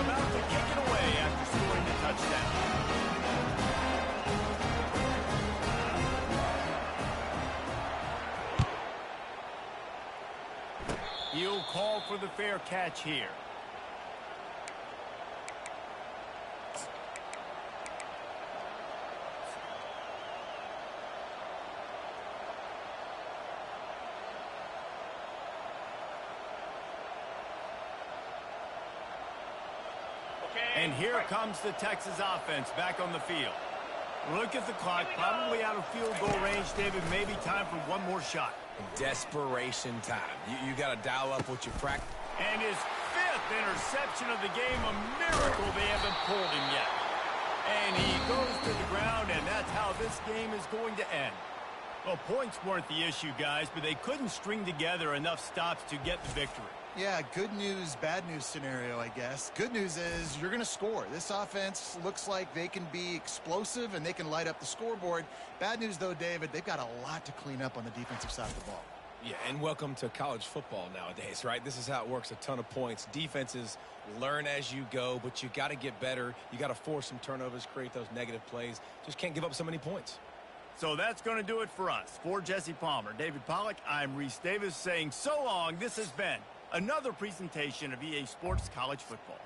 About to kick it away after scoring the touchdown. He'll call for the fair catch here. And here comes the Texas offense back on the field. Look at the clock, probably out of field goal range, David. Maybe time for one more shot. Desperation time. You got to dial up what you practice. And his 5th interception of the game, a miracle they haven't pulled him yet. And he goes to the ground, and that's how this game is going to end. Well, points weren't the issue, guys, but they couldn't string together enough stops to get the victory. Yeah, good news, bad news scenario, I guess. Good news is you're going to score. This offense looks like they can be explosive and they can light up the scoreboard. Bad news, though, David, they've got a lot to clean up on the defensive side of the ball. Yeah, and welcome to college football nowadays, right? This is how it works, a ton of points. Defenses learn as you go, but you got to get better. You got to force some turnovers, create those negative plays. Just can't give up so many points. So that's going to do it for us. For Jesse Palmer, David Pollack, I'm Reese Davis saying so long. This has been another presentation of EA Sports College Football.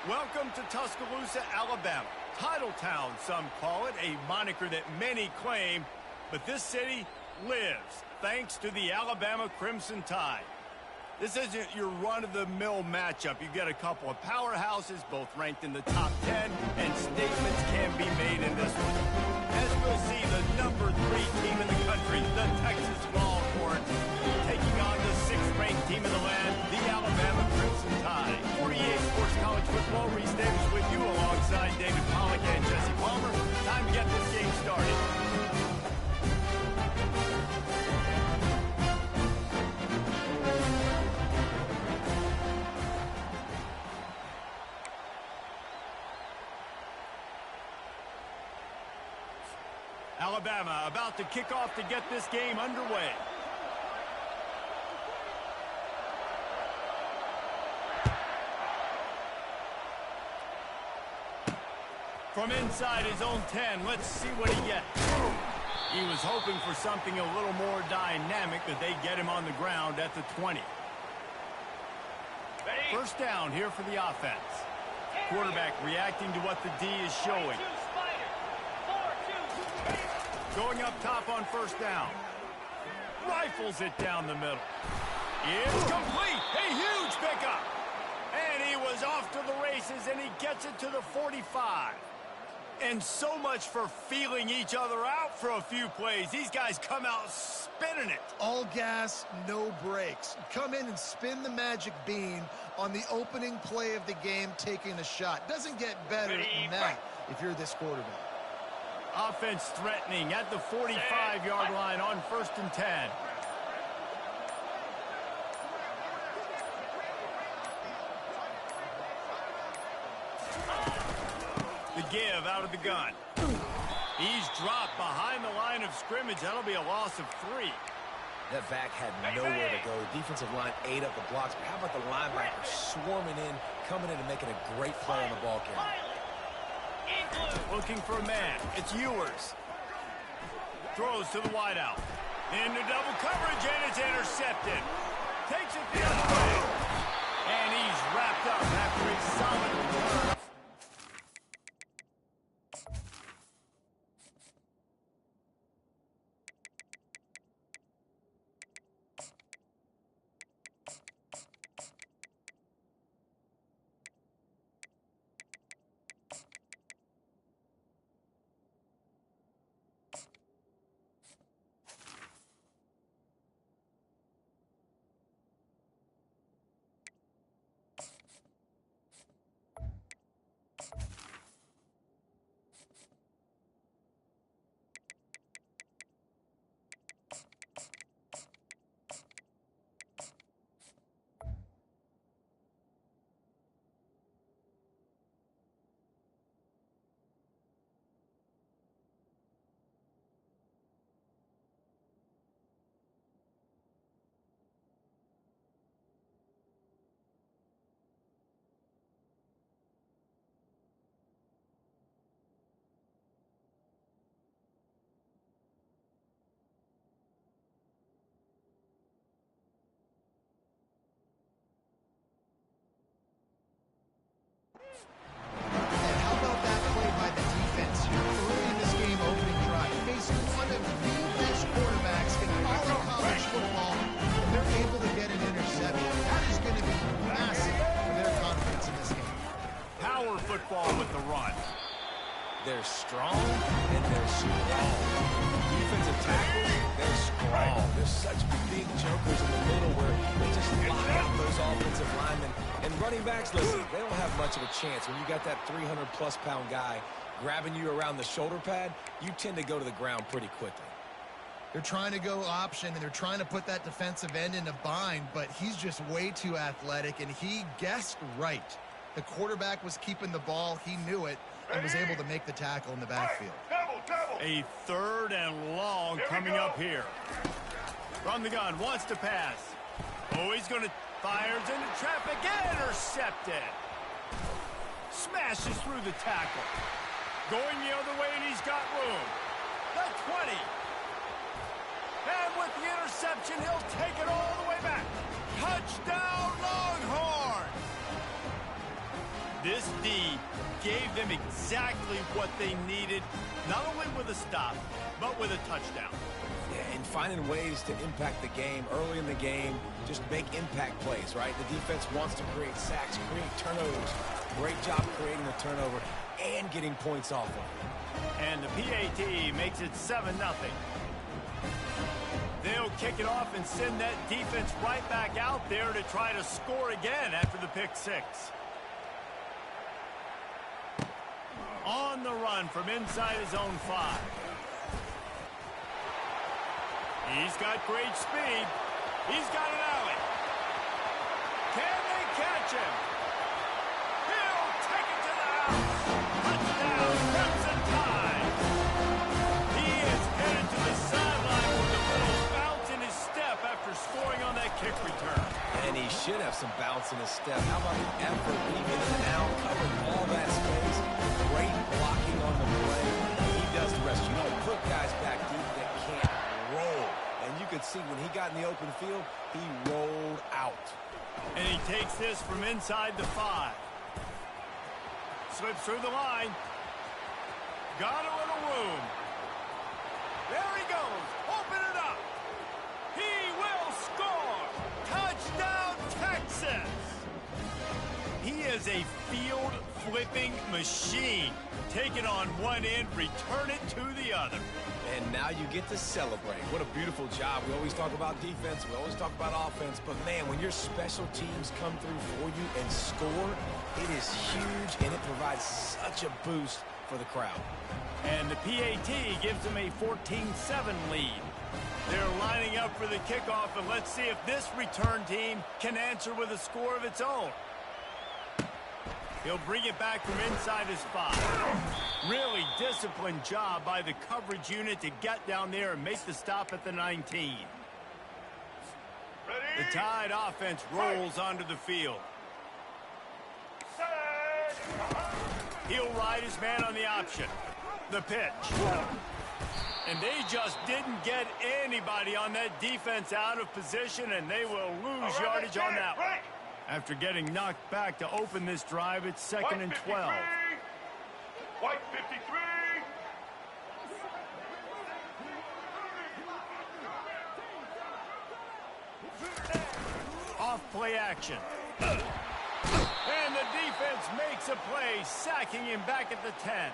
Welcome to Tuscaloosa, Alabama. Title Town, some call it, a moniker that many claim, but this city lives thanks to the Alabama Crimson Tide. This isn't your run-of-the-mill matchup. You've got a couple of powerhouses, both ranked in the top 10, and statements can be made in this one. As we'll see, the number 3 team in the country, the Texas Longhorns, taking on the 6th-ranked team in the land, the Alabama Crimson Tide. 48 Sports College Football, Reese Davis with you alongside David Pollack and Jesse Palmer. Time to get this game started. Alabama about to kick off to get this game underway. From inside his own 10, let's see what he gets. He was hoping for something a little more dynamic, but they get him on the ground at the 20. First down here for the offense. Quarterback reacting to what the D is showing. Going up top on first down. Rifles it down the middle. It's complete. A huge pickup. And he was off to the races, and he gets it to the 45. And so much for feeling each other out for a few plays. These guys come out spinning it. All gas, no brakes. Come in and spin the magic bean on the opening play of the game, taking a shot. Doesn't get better than that if you're this quarterback. Offense threatening at the 45-yard line on 1st and 10. The give out of the gun. He's dropped behind the line of scrimmage. That'll be a loss of 3. That back had nowhere to go. The defensive line ate up the blocks, but how about the linebacker swarming in, coming in and making a great play on the ball carrier? Looking for a man. It's Ewers. Throws to the wideout. Into double coverage, and it's intercepted. Takes it the other way. And he's wrapped up after a solid return. running backs, listen, they don't have much of a chance. When you got that 300-plus pound guy grabbing you around the shoulder pad, you tend to go to the ground pretty quickly. They're trying to go option, and they're trying to put that defensive end in a bind, but he's just way too athletic, and he guessed right. The quarterback was keeping the ball. He knew it and was able to make the tackle in the backfield. A 3rd and long coming up here. From the gun, wants to pass. Oh, he's going to fires into traffic, intercepted. Smashes through the tackle. Going the other way, and he's got room. The 20. And with the interception, he'll take it all the way back. Touchdown, Longhorn! This D gave them exactly what they needed, not only with a stop, but with a touchdown. Yeah, and finding ways to impact the game early in the game, just make impact plays, right? The defense wants to create sacks, create turnovers. Great job creating the turnover and getting points off of it. And the PAT makes it 7-0. They'll kick it off and send that defense right back out there to try to score again after the pick 6. On the run from inside his own 5. He's got great speed. He's got an alley. Can they catch him? He'll take it to the house. Touchdown, Crimson Tide. He is headed to the sideline with a little bounce in his step after scoring on that kick return. And he should have some bounce in his step. How about the effort weaving in and out, covering all that space? Great blocking on the play. He does the rest. You don't put guys back deep that can't roll. And you could see when he got in the open field, he rolled out. And he takes this from inside the 5. Slips through the line. Got a little room. There he goes. Open it up. He will score. Touchdown, Texas. He is a field-flipping machine. Take it on one end, return it to the other. And now you get to celebrate. What a beautiful job. We always talk about defense. We always talk about offense. But, man, when your special teams come through for you and score, it is huge, and it provides such a boost for the crowd. And the PAT gives them a 14-7 lead. They're lining up for the kickoff, and let's see if this return team can answer with a score of its own. He'll bring it back from inside his 5. Really disciplined job by the coverage unit to get down there and make the stop at the 19. The Tide offense rolls onto the field. He'll ride his man on the option. The pitch. And they just didn't get anybody on that defense out of position, and they will lose yardage on that one. After getting knocked back to open this drive, it's 2nd and 12. White 53. Off play action. And the defense makes a play, sacking him back at the 10.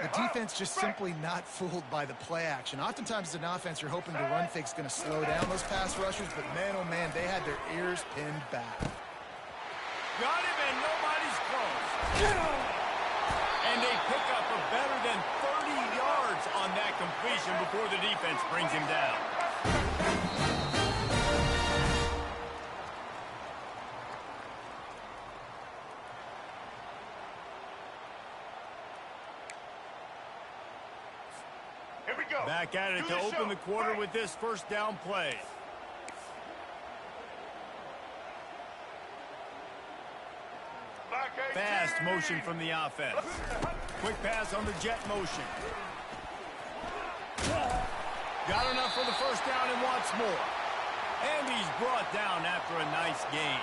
The defense just simply not fooled by the play action. Oftentimes as an offense, you're hoping the run fake's going to slow down those pass rushers, but man, oh man, they had their ears pinned back. Got him, and nobody's close. And they pick up a better than 30 yards on that completion before the defense brings him down. Here we go. Back at it to open the quarter with this first down play. Fast motion from the offense. Quick pass on the jet motion. Got enough for the first down and wants more. And he's brought down after a nice gain.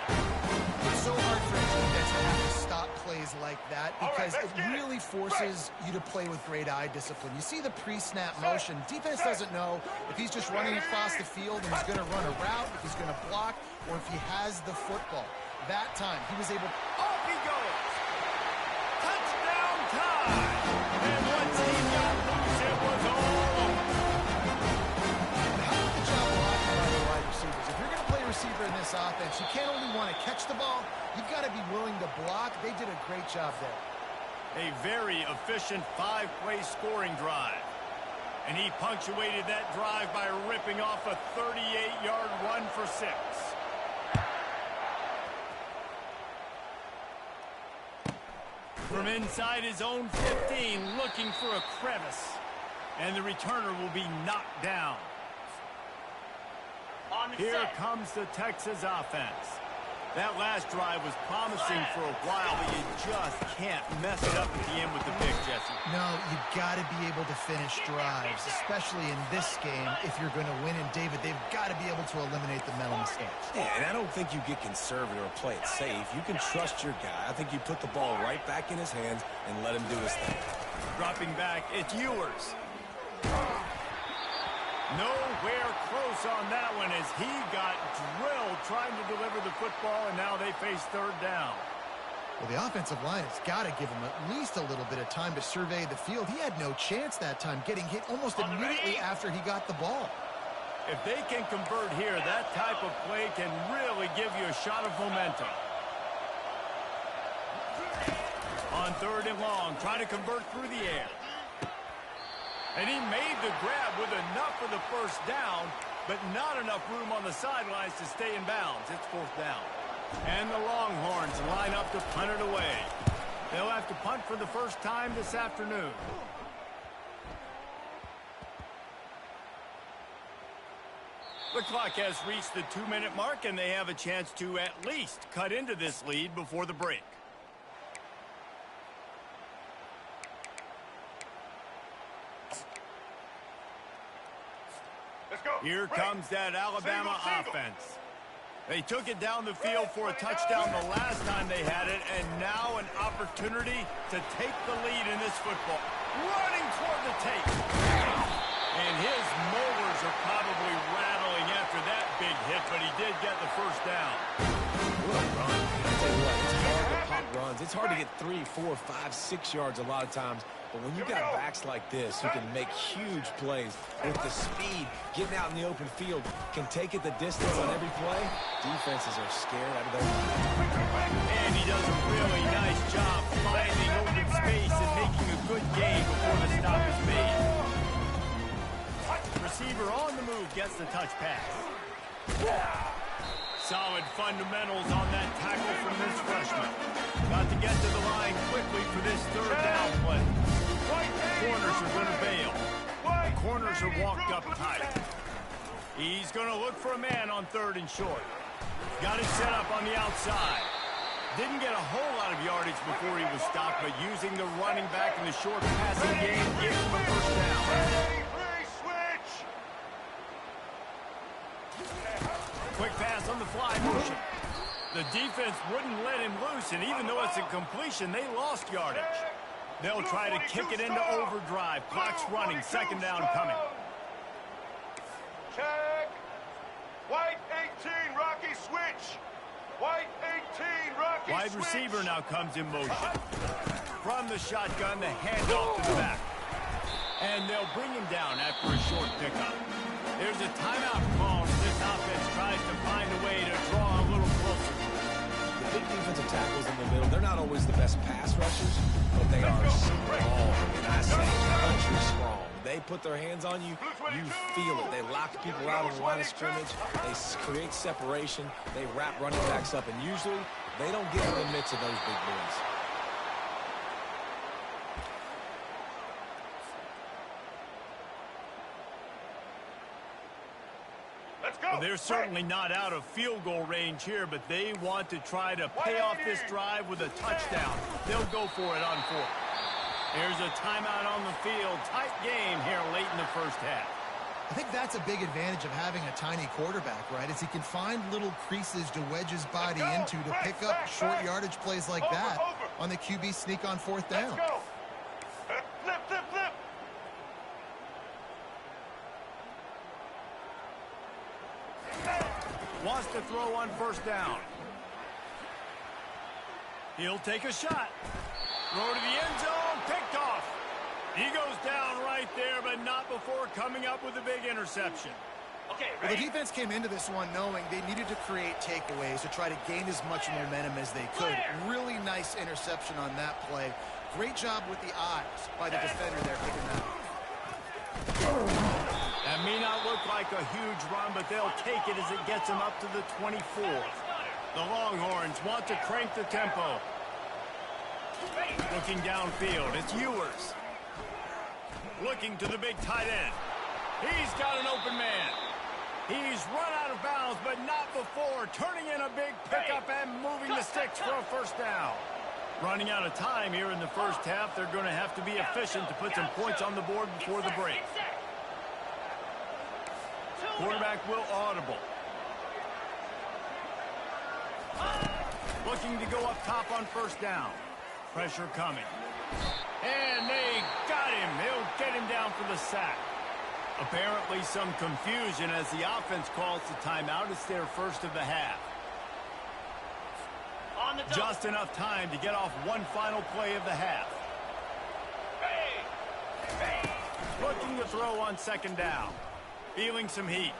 It's so hard for a defense to have to stop plays like that because it really forces you to play with great eye discipline. You see the pre-snap motion. Defense doesn't know if he's just running across the field and he's going to run a route, if he's going to block, or if he has the football. That time, he was able... Off he goes! Touchdown time! And once he got loose, it was all over. How about the job blocking by the wide receivers? If you're going to play receiver in this offense, you can't only want to catch the ball, you've got to be willing to block. They did a great job there. A very efficient 5-play scoring drive. And he punctuated that drive by ripping off a 38-yard run for 6. From inside his own 15, looking for a crevice. And the returner will be knocked down. Here comes the Texas offense. That last drive was promising for a while, but you just can't mess it up at the end with the pick, Jesse. No, you've got to be able to finish drives, especially in this game. If you're going to win, and David, they've got to be able to eliminate the mental mistakes. Yeah, and I don't think you get conservative or play it safe. You can trust your guy. I think you put the ball right back in his hands and let him do his thing. Dropping back, it's Ewers. Nowhere close on that one as he got drilled trying to deliver the football, and now they face third down. Well, the offensive line has got to give him at least a little bit of time to survey the field. He had no chance that time, getting hit almost immediately after he got the ball. If they can convert here, that type of play can really give you a shot of momentum. On third and long, trying to convert through the air. And he made the grab with enough for the first down, but not enough room on the sidelines to stay in bounds. It's fourth down. And the Longhorns line up to punt it away. They'll have to punt for the first time this afternoon. The clock has reached the 2-minute mark, and they have a chance to at least cut into this lead before the break. Here comes that Alabama offense. They took it down the field for a touchdown the last time they had it, and now an opportunity to take the lead in this football. Running toward the tape. And his molars are probably rattling after that big hit, but he did get the first down. What a run. I tell you what, it's hard to pop runs. It's hard to get 3, 4, 5, 6 yards a lot of times. But when you got backs like this who can make huge plays with the speed, getting out in the open field, can take it the distance on every play, defenses are scared out of their mind. And he does a really nice job finding open space and making a good game before the stop is made. Receiver on the move gets the touch pass. Solid fundamentals on that tackle from this freshman. Got to get to the line quickly for this third down play. Corners are going to bail. The corners are walked up tight. He's going to look for a man on third and short. Got it set up on the outside. Didn't get a whole lot of yardage before he was stopped, but using the running back in the short passing game gives him a first down. Quick pass on the fly motion. The defense wouldn't let him loose, and even though it's a completion, they lost yardage. They'll try to kick it into overdrive. Clock's running. Second down coming. Check. White 18, Rocky switch. White 18, Rocky Wide switch. receiver now comes in motion. From the shotgun, the handoff to the back. And they'll bring him down after a short pickup. There's a timeout call as this offense tries to find a way to draw a little closer. The big defensive tackles in the middle, they're not always the best pass rushers, but they are strong. And I say country strong. They put their hands on you, you feel it. They lock people out on the line of scrimmage. They create separation. They wrap running backs up, and usually they don't get in the midst of those big boys. Well, they're certainly not out of field goal range here, but they want to try to pay off this drive with a touchdown. They'll go for it on fourth. There's a timeout on the field. Tight game here late in the first half. I think that's a big advantage of having a tiny quarterback, right? Is he can find little creases to wedge his body into to pick up short yardage plays like that on the QB sneak on fourth down. Let's go. Flip, flip, flip. Wants to throw on first down. He'll take a shot. Throw to the end zone. Picked off. He goes down right there, but not before coming up with a big interception. Okay, Well, the ready? defense came into this one knowing they needed to create takeaways to try to gain as much momentum as they could. Really nice interception on that play. Great job with the eyes by the defender there picking that up. That may not look like a huge run, but they'll take it as it gets them up to the 24. The Longhorns want to crank the tempo. Looking downfield, it's Ewers. Looking to the big tight end. He's got an open man. He's run out of bounds, but not before turning in a big pickup and moving the sticks for a first down. Running out of time here in the first half. They're going to have to be efficient to put some points on the board before the break. Quarterback will audible. Looking to go up top on first down. Pressure coming. And they got him. They'll get him down for the sack. Apparently some confusion as the offense calls the timeout. It's their first of the half. Just enough time to get off one final play of the half. Looking to throw on second down. Feeling some heat.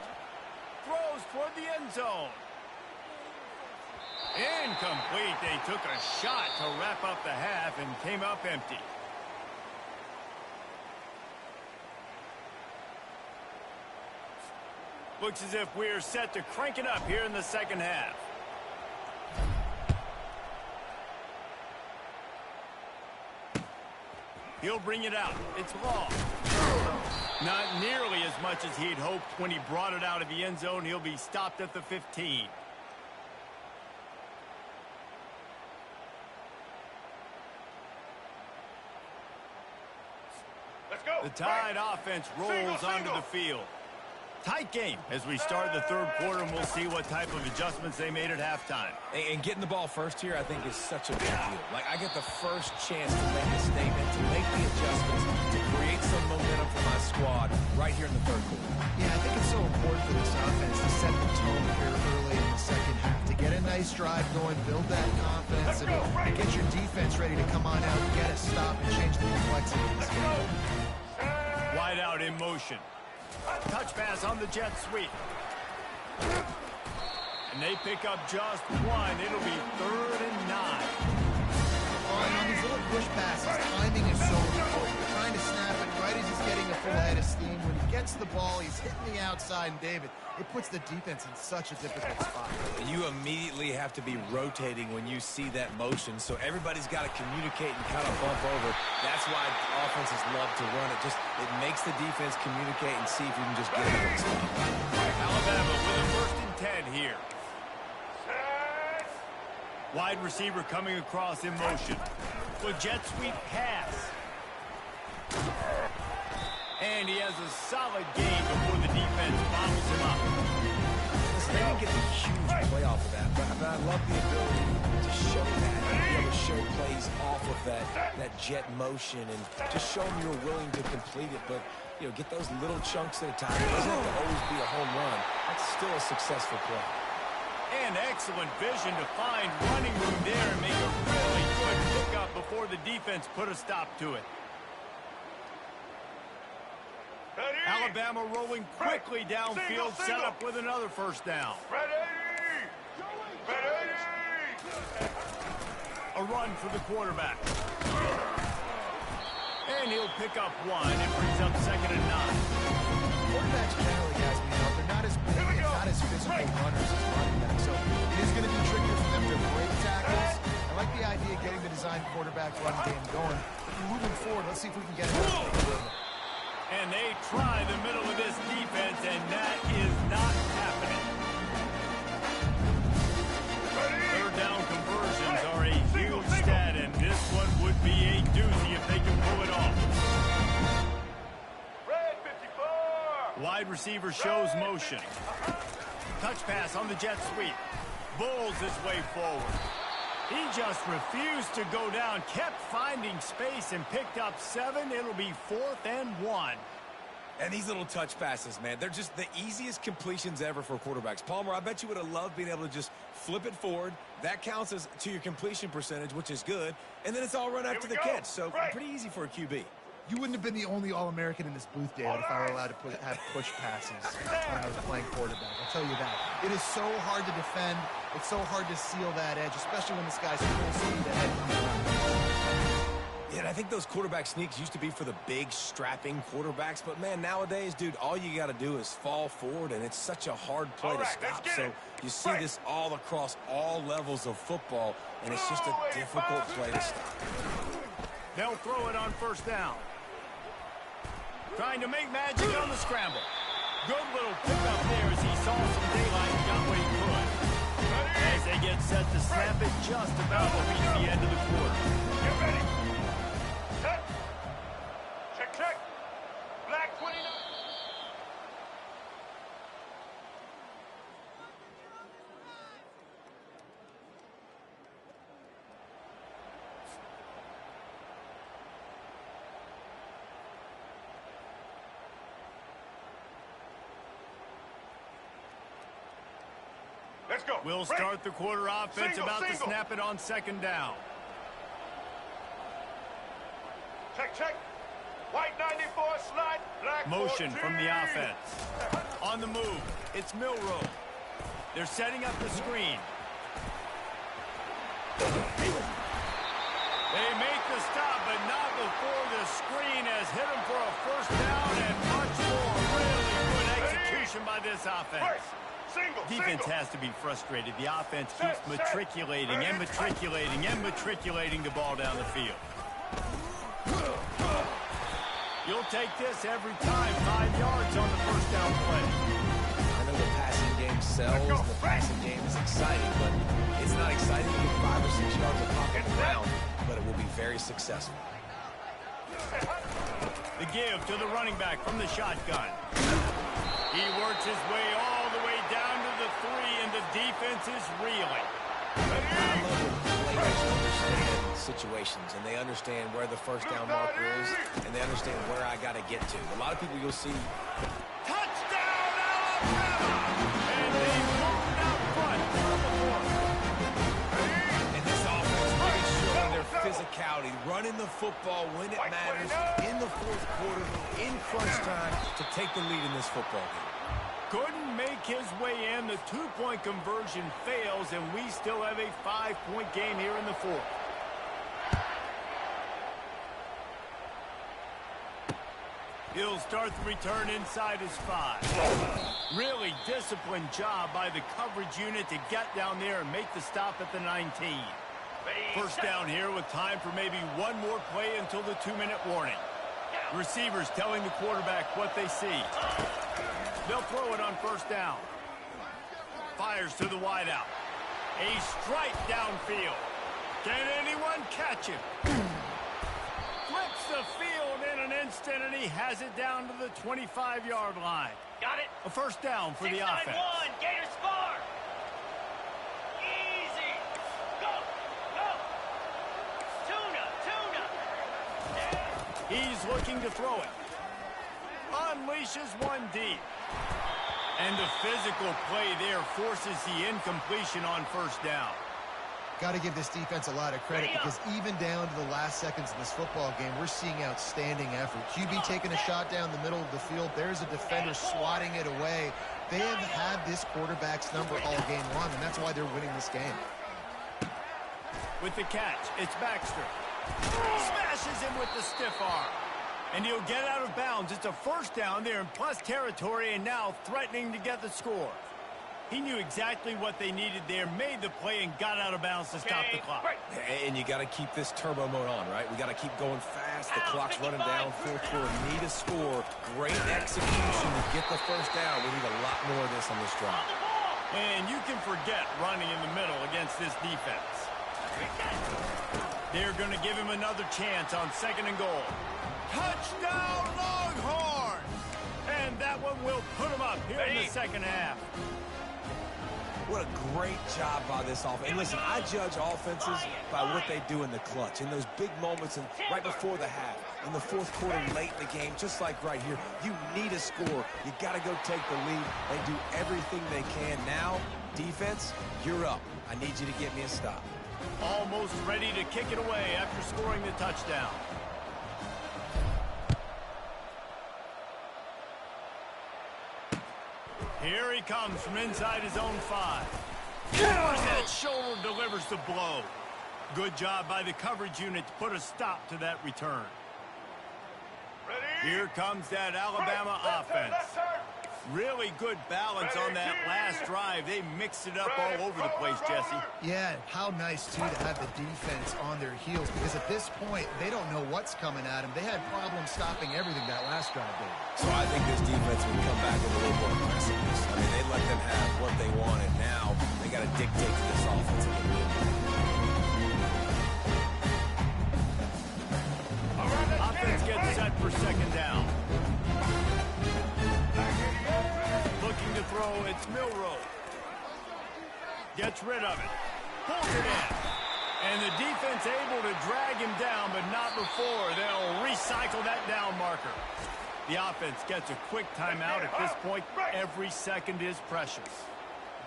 Throws toward the end zone. Incomplete. They took a shot to wrap up the half and came up empty. Looks as if we're set to crank it up here in the second half. He'll bring it out. It's long. Not nearly as much as he'd hoped when he brought it out of the end zone. He'll be stopped at the 15. Let's go. The Tide offense rolls onto the field. Tight game as we start the third quarter, and we'll see what type of adjustments they made at halftime. And getting the ball first here, I think, is such a big deal. Like, I get the first chance to make a statement, to make the adjustments, to create some momentum for my squad right here in the third quarter. Yeah, I think it's so important for this offense to set the tone here early in the second half, to get a nice drive going, build that confidence, and get your defense ready to come on out, get a stop, and change the complexity of this game. Wide out in motion. Touch pass on the jet sweep. And they pick up just one. It'll be 3rd and 9. On these little push passes, timing is so important. You're trying to snap it right as he's getting a full head of steam. When he gets the ball, he's hitting the outside, and David, it puts the defense in such a difficult spot. You immediately have to be rotating when you see that motion, so everybody's got to communicate and kind of bump over. That's why offenses love to run it. It makes the defense communicate and see if you can just get it. Alabama with a 1st and 10 here. Wide receiver coming across in motion. With jet sweep pass. And he has a solid gain before the defense bobbles him up. They didn't get the huge play off of that, but I love the ability to show that, to be able to show plays off of that jet motion and just show them you're willing to complete it, but get those little chunks at a time. It doesn't have to always be a home run. That's still a successful play. And excellent vision to find running room there and make a really good pickup before the defense put a stop to it. Alabama rolling quickly downfield, set up with another first down. A run for the quarterback. And he'll pick up one. It brings up 2nd and 9. Quarterbacks generally, guys, they're not as big and not as physical runners as running backs, so it is going to be trickier for them to break tackles. I like the idea of getting the design quarterback run game going. But moving forward, let's see if we can get it. And they try the middle of this defense, and that is not happening. 3rd down conversions are a huge stat, and this one would be a doozy if they can pull it off. Red 54. Wide receiver shows motion. Touch pass on the jet sweep. Bulls his way forward. He just refused to go down, kept finding space, and picked up 7. It'll be 4th and 1. And these little touch passes, man, they're just the easiest completions ever for quarterbacks. Palmer, I bet you would have loved being able to just flip it forward. That counts as to your completion percentage, which is good. And then it's all run after the catch, so pretty easy for a QB. You wouldn't have been the only All-American in this booth, David, if I were allowed to have push passes when I was playing quarterback. I'll tell you that. It is so hard to defend. It's so hard to seal that edge, especially when this guy's full speed ahead. Yeah, and I think those quarterback sneaks used to be for the big, strapping quarterbacks. But, man, nowadays, dude, all you got to do is fall forward, and it's such a hard play to stop. So you see this all across all levels of football, and it's just a difficult play to stop. They'll throw it on first down. Trying to make magic on the scramble. Good little pickup there as he saw some daylight and got what he could. As they get set to snap it just about to reach the end of the quarter. Get ready. Set. Check, check. Black 29. Let's go. We'll Ready. start the quarter offense Single. to snap it on second down. Check, check. White 94 slide. Black Motion 14. from the offense. On the move, it's Milrow. They're setting up the screen. They make the stop, but not before the screen has hit them for a first down and much more. Really good execution by this offense. Right. Single. Defense single. has to be frustrated. The offense keeps matriculating and matriculating and matriculating the ball down the field. You'll take this every time. 5 yards on the first down play. I know the passing game sells, the passing game is exciting, but it's not exciting to get 5 or 6 yards of pocket ground, but it will be very successful. The give to the running back from the shotgun. He works his way all the way down to the 3, and the defense is reeling. I love when players understand situations, and they understand where the first down marker is, and they understand where I got to get to. A lot of people you'll see. Touchdown, Alabama! And they moved out front for the 4th. And this offense really showing their physicality, running the football when it matters, in the fourth quarter, in crunch time, to take the lead in this football game. Couldn't make his way in. The 2-point conversion fails, and we still have a 5-point game here in the 4th. He'll start the return inside his 5. Really disciplined job by the coverage unit to get down there and make the stop at the 19. First down here with time for maybe one more play until the 2-minute warning. Receivers telling the quarterback what they see. They'll throw it on first down. Fires to the wideout. A strike downfield. Can anyone catch him? Flips the field in an instant, and he has it down to the 25-yard line. Got it. A first down for the offense. 6-9-1. Gators far. Easy. Go. Go. Tuna. He's looking to throw it. Unleashes one deep. And the physical play there forces the incompletion on first down. Got to give this defense a lot of credit because even down to the last seconds of this football game, we're seeing outstanding effort. QB taking a shot down the middle of the field. There's a defender swatting it away. They have had this quarterback's number all game long, and that's why they're winning this game. With the catch, it's Baxter. Smashes him with the stiff arm. And he'll get out of bounds. It's a first down there in plus territory, and now threatening to get the score. He knew exactly what they needed there, made the play, and got out of bounds to stop the clock. And you got to keep this turbo mode on, right? We got to keep going fast. The clock's running down. Fourth quarter, need a score. Great execution to get the first down. We need a lot more of this on this drive. And you can forget running in the middle against this defense. They're going to give him another chance on 2nd and goal. Touchdown, Longhorns! And that one will put him up here in the second half. What a great job by this offense. And listen, I judge offenses by what they do in the clutch, in those big moments and right before the half, in the fourth quarter, late in the game, just like right here. You need a score. You got to go take the lead and do everything they can. Now, defense, you're up. I need you to get me a stop. Almost ready to kick it away after scoring the touchdown. Here he comes from inside his own 5. That shoulder delivers the blow. Good job by the coverage unit to put a stop to that return. Ready? Here comes that Alabama offense. Really good balance on that last drive. They mixed it up all over the place, Jesse. Yeah, how nice, too, to have the defense on their heels, because at this point, they don't know what's coming at them. They had problems stopping everything that last drive, Dave. So I think this defense would come back with a little more aggressiveness. I mean, they let them have what they wanted. Now they got to dictate to this offense a little bit. Offense gets set for second down. Looking to throw, it's Milroe. Gets rid of it. Pulls it in. And the defense able to drag him down, but not before they'll recycle that down marker. The offense gets a quick timeout at this point. Every second is precious.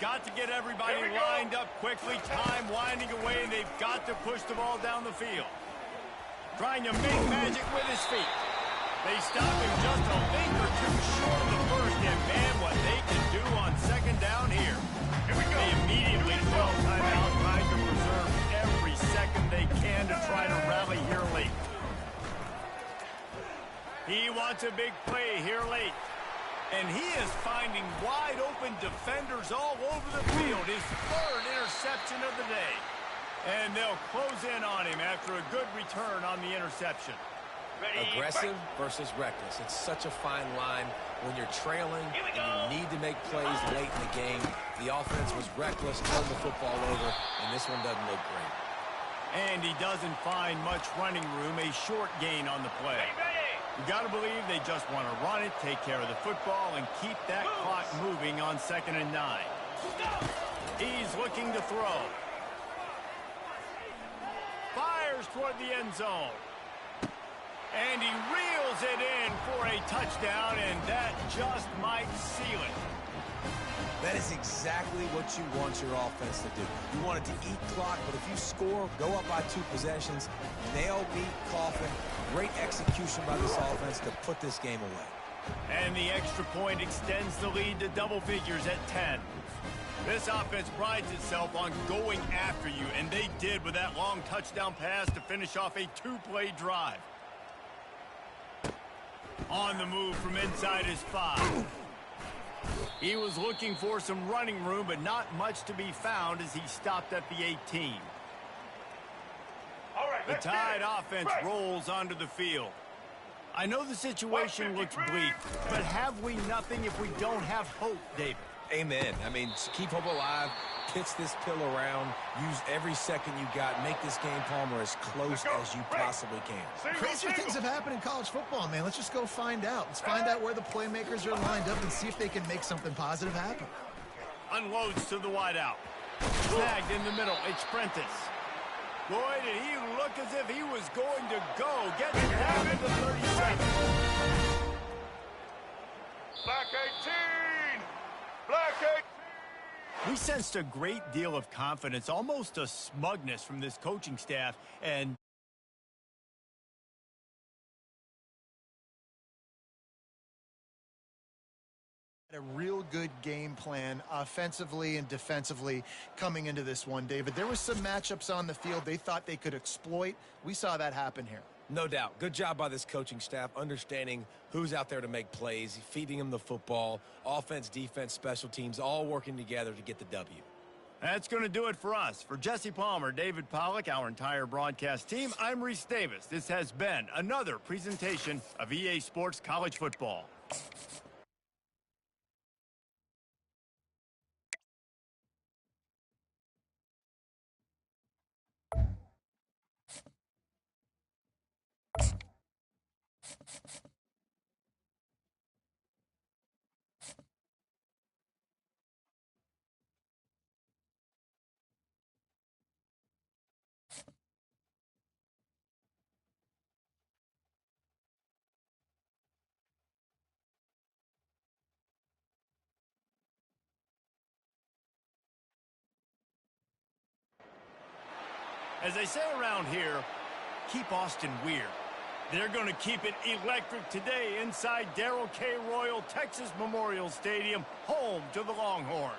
Got to get everybody lined up quickly. Time winding away, and they've got to push the ball down the field. Trying to make magic with his feet. They stop him just a link or two short of the first, and man, what they can do on second down here. They immediately throw timeout, trying to preserve every second they can to try to rally here late. He wants a big play here late. And he is finding wide open defenders all over the field. His third interception of the day. And they'll close in on him after a good return on the interception. Aggressive versus reckless. It's such a fine line when you're trailing and you need to make plays late in the game. The offense was reckless, turned the football over, and this one doesn't look great. And he doesn't find much running room, a short gain on the play. You got to believe they just want to run it, take care of the football, and keep that clock moving on 2nd and 9. He's looking to throw. Fires toward the end zone. And he reels it in for a touchdown, and that just might seal it. That is exactly what you want your offense to do. You want it to eat clock, but if you score, go up by 2 possessions, nail, beat, coffin. Great execution by this offense to put this game away. And the extra point extends the lead to double figures at 10. This offense prides itself on going after you, and they did with that long touchdown pass to finish off a 2-play drive. On the move from inside his 5. He was looking for some running room, but not much to be found as he stopped at the 18. The Tide offense rolls onto the field. I know the situation looks bleak, but have we nothing if we don't have hope, David? Amen. I mean, keep hope alive, pitch this pill around, use every second you got, make this game, Palmer, as close as you possibly can. Crazier things have happened in college football, man. Let's just go find out. Let's find out where the playmakers are lined up and see if they can make something positive happen. Unloads to the wideout. Snagged in the middle. It's Prentice. Boy, did he look as if he was going to go. Gets it down to the 37. Black 18! Black 18! We sensed a great deal of confidence, almost a smugness from this coaching staff, and a real good game plan offensively and defensively coming into this one, David. There were some matchups on the field they thought they could exploit. We saw that happen here. No doubt. Good job by this coaching staff, understanding who's out there to make plays, feeding them the football, offense, defense, special teams, all working together to get the W. that's going to do it for us. For Jesse Palmer, David Pollack, our entire broadcast team, I'm Reese Davis. This has been another presentation of EA Sports College Football. As they say around here, keep Austin weird. They're going to keep it electric today inside Darrell K. Royal Texas Memorial Stadium, home to the Longhorns.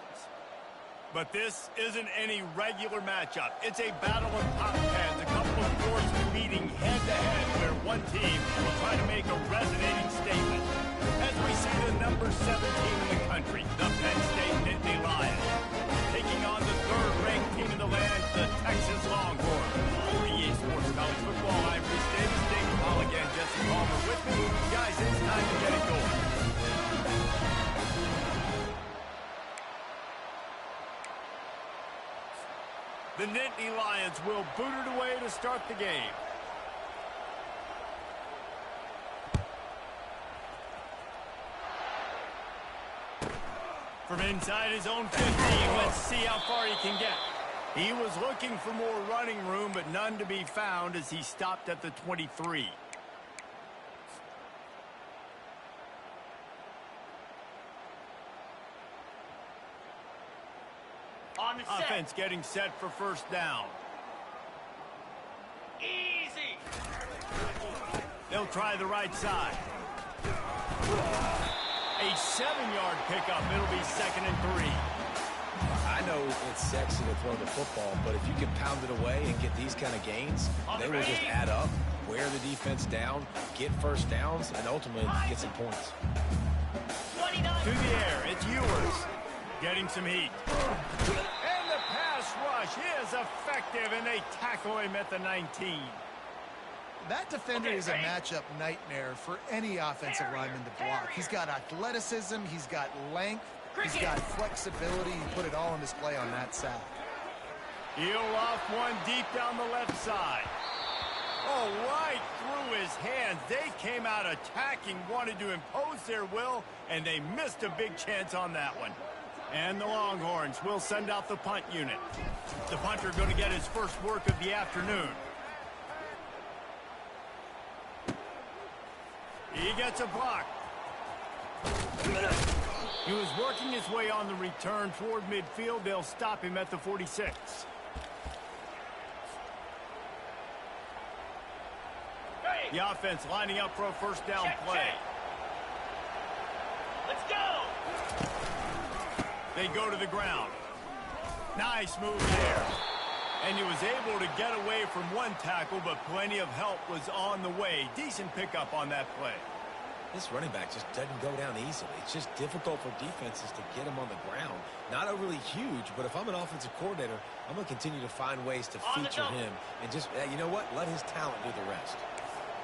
But this isn't any regular matchup. It's a battle of top tens, a couple of forces meeting head-to-head where one team will try to make a resonating statement. As we see the number 7 team in the country, the Penn State Nittany Lions, taking on the third-ranked team in the land, the Texas Longhorns. For EA Sports College Football, I'm Reese Davis. Dave Pollock and Jesse Palmer with me. Guys, it's time to get it going. The Nittany Lions will boot it away to start the game. From inside his own 15, let's see how far he can get. He was looking for more running room, but none to be found as he stopped at the 23. On the set. Offense getting set for first down. Easy. They'll try the right side. A 7-yard pickup. It'll be 2nd and 3. I know it's sexy to throw the football, but if you can pound it away and get these kind of gains, they will just add up, wear the defense down, get first downs, and ultimately get some points. 29. To the air, it's Ewers. Getting some heat. And the pass rush is effective, and they tackle him at the 19. That defender is a matchup nightmare for any offensive lineman to block. He's got athleticism, he's got length, he's got flexibility. He put it all on display on that sack. He'll off one deep down the left side. Oh, right through his hands. They came out attacking, wanted to impose their will, and they missed a big chance on that one. And the Longhorns will send out the punt unit. The punter going to get his first work of the afternoon. He gets a block. He was working his way on the return toward midfield. They'll stop him at the 46. Hey. The offense lining up for a first down play. Check. Let's go. They go to the ground. Nice move there. And he was able to get away from one tackle, but plenty of help was on the way. Decent pickup on that play. This running back just doesn't go down easily. It's just difficult for defenses to get him on the ground. Not overly huge, but if I'm an offensive coordinator, I'm going to continue to find ways to feature him and just, you know what, let his talent do the rest.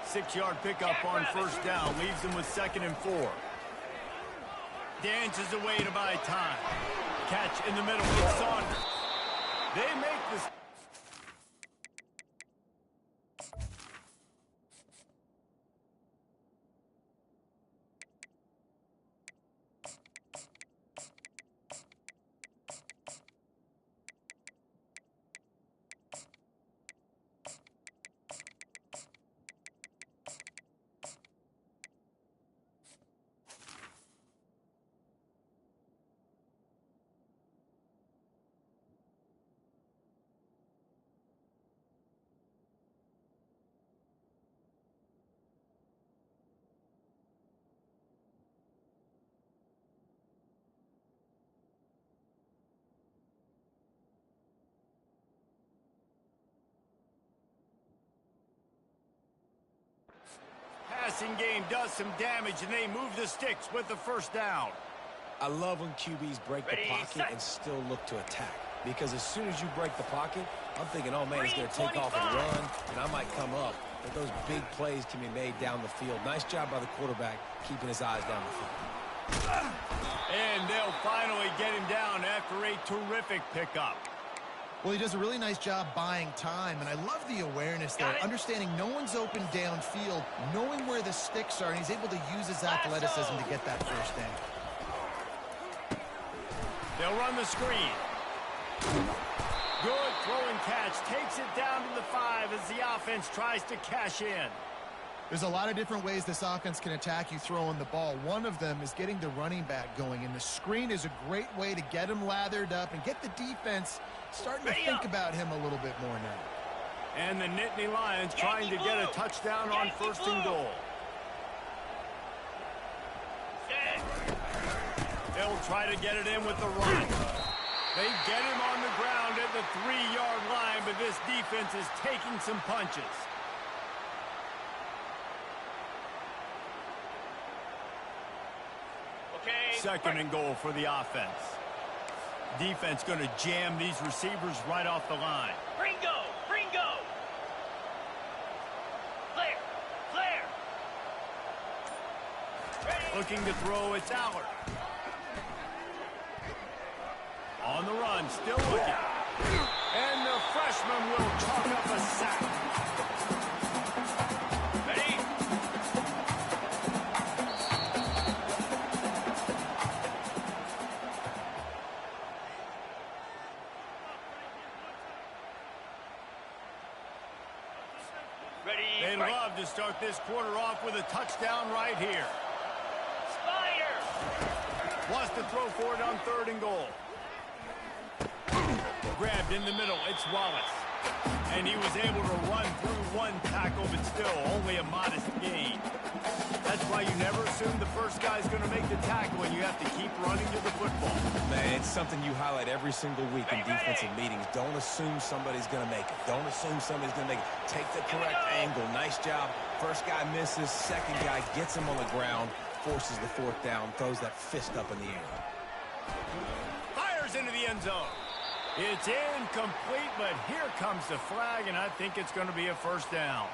6-yard pickup on first down. Leaves him with 2nd and 4. Dances away to buy time. Catch in the middle with Saunders. They make this. Passing game does some damage, and they move the sticks with the first down. I love when QBs break the Ready, pocket set. and still look to attack. Because as soon as you break the pocket, I'm thinking, oh, man, he's going to take off and run, and I might come up. But those big plays can be made down the field. Nice job by the quarterback keeping his eyes down the field. And they'll finally get him down after a terrific pickup. Well, he does a really nice job buying time, and I love the awareness there, understanding no one's open downfield, knowing where the sticks are, and he's able to use his athleticism to get that first down. They'll run the screen. Good throw and catch. Takes it down to the 5 as the offense tries to cash in. There's a lot of different ways this offense can attack you throwing the ball. One of them is getting the running back going, and the screen is a great way to get him lathered up and get the defense starting to think about him a little bit more now. And the Nittany Lions trying to get a touchdown on first and goal. They'll try to get it in with the run. They get him on the ground at the 3-yard line, but this defense is taking some punches. Second and goal for the offense. Defense going to jam these receivers right off the line. Ringo! Clear! Looking to throw, it's Allard. On the run, still looking. And the freshman will chalk up a sack. Ready? They'd love to start this quarter off with a touchdown right here. Spider! Wants to throw for it on third and goal. Grabbed in the middle, it's Wallace. And he was able to run through one tackle, but still only a modest gain. That's why you never assume the first guy's going to make the tackle, and you have to keep running to the football. Man, it's something you highlight every single week in defensive meetings. Don't assume somebody's going to make it. Don't assume somebody's going to make it. Take the correct angle. Nice job. First guy misses. Second guy gets him on the ground, forces the fourth down, throws that fist up in the air. Fires into the end zone. It's incomplete, but here comes the flag, and I think it's going to be a first down.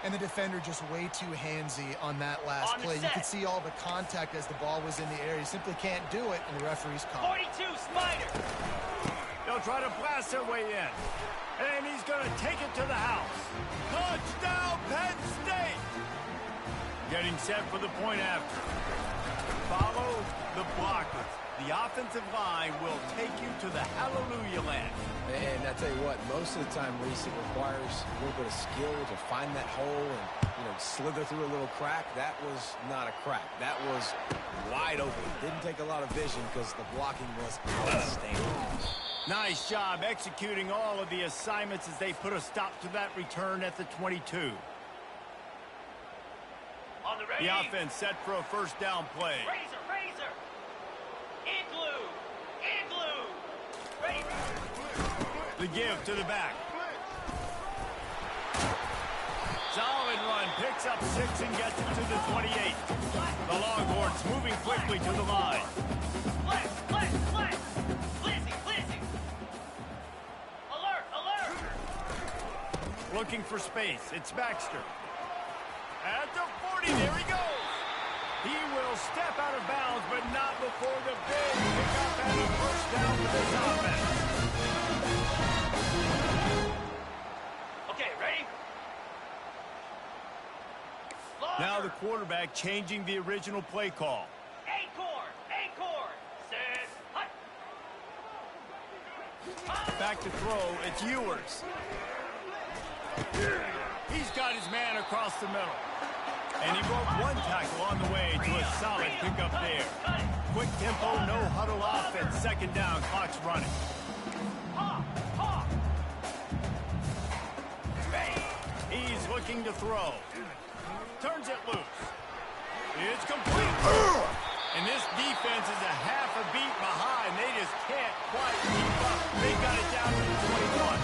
And the defender just way too handsy on that last play. You could see all the contact as the ball was in the air. He simply can't do it, and the referee's call. 42, Spider! They'll try to blast their way in. And he's going to take it to the house. Touchdown, Penn State! Getting set for the point after. Follow the blockers. The offensive line will take you to the hallelujah land. And I tell you what, most of the time, Reese, it requires a little bit of skill to find that hole and, slither through a little crack. That was not a crack. That was wide open. Didn't take a lot of vision because the blocking was outstanding. Nice job executing all of the assignments as they put a stop to that return at the 22. On the ready. The offense set for a first down play. Razor! Igloo! Ready! The give to the back. Solid run, picks up 6 and gets it to the 28. The Longhorns moving quickly to the line. Flex! Blizzy! Alert! Looking for space, it's Baxter. At the 40, there he goes. He will step out of bounds, but not before the big pickup and a first down for this offense. Okay, ready? Now the quarterback changing the original play call. Acorn! Set! Hut! Back to throw, it's Ewers. He's got his man across the middle. And he broke one tackle on the way to a solid pickup there. Quick tempo, no huddle offense. Second down, clock's running. He's looking to throw. Turns it loose. It's complete. And this defense is a half a beat behind. They just can't quite keep up. They got it down to the 21.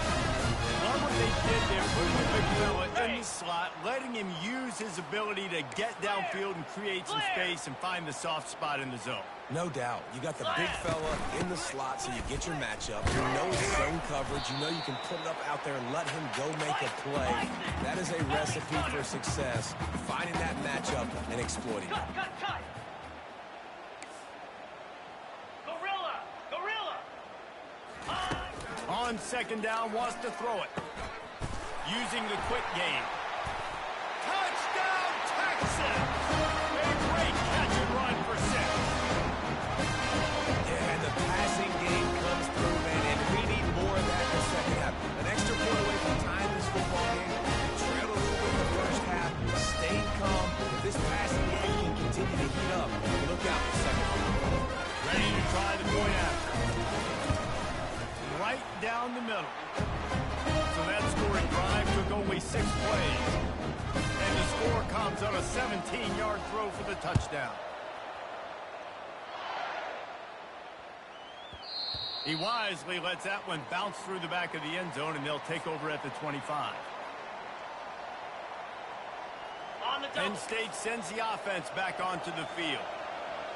Love what they did there, putting the big fella in the slot, letting him use his ability to get downfield and create some space and find the soft spot in the zone. No doubt. You got the big fella in the slot, so you get your matchup. You know it's zone coverage. You know you can put it up out there and let him go make a play. That is a recipe for success, finding that matchup and exploiting it. Cut! Gorilla! On second down, wants to throw it. Using the quick game. Touchdown, Texas! A great catch and run for 6. Yeah, and the passing game comes through, man, and we need more of that in the second half. An extra point away from tying this football game. They trailed a little bit in the first half, stayed calm. If this passing game can continue to heat up, look out for the second half. Ready to try the point after. Right down the middle. So that scoring drive only 6 plays. And the score comes on a 17-yard throw for the touchdown. He wisely lets that one bounce through the back of the end zone, and they'll take over at the 25. Penn State sends the offense back onto the field.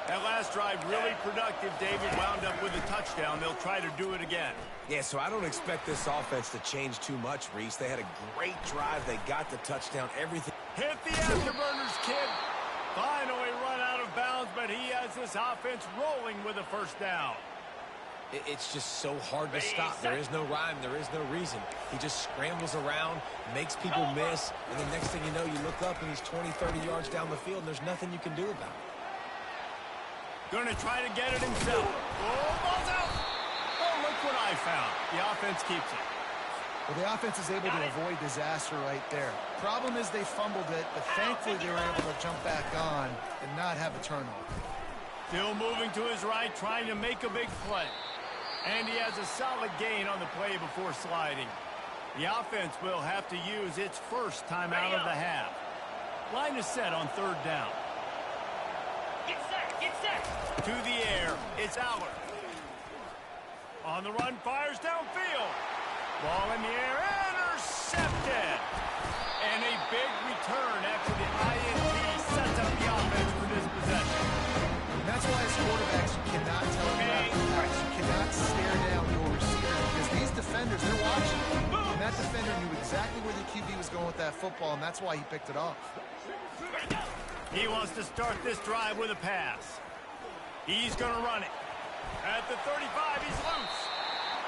That last drive really productive. David wound up with a touchdown. They'll try to do it again. Yeah, so I don't expect this offense to change too much, Reese. They had a great drive. They got the touchdown, everything. Hit the afterburners, kid. Finally run out of bounds, but he has this offense rolling with a first down. It's just so hard to stop. There is no rhyme. There is no reason. He just scrambles around, makes people miss, and the next thing you know, you look up and he's 20, 30 yards down the field, and there's nothing you can do about it. Going to try to get it himself. Oh, ball's out. Oh, look what I found. The offense keeps it. Well, the offense is able to avoid disaster right there. Problem is they fumbled it, but thankfully they were able to jump back on and not have a turnover. Still moving to his right, trying to make a big play. And he has a solid gain on the play before sliding. The offense will have to use its first timeout of the half. Line is set on 3rd down. Get set, get set. To the air, it's Aller. On the run, fires downfield. Ball in the air, intercepted. And a big return after the INT sets up the offense for this possession. And that's why as quarterbacks, you cannot telegraph the pass. You cannot stare down your receiver because these defenders, they're watching. And that defender knew exactly where the QB was going with that football, and that's why he picked it off. He wants to start this drive with a pass. He's going to run it. At the 35, he's loose.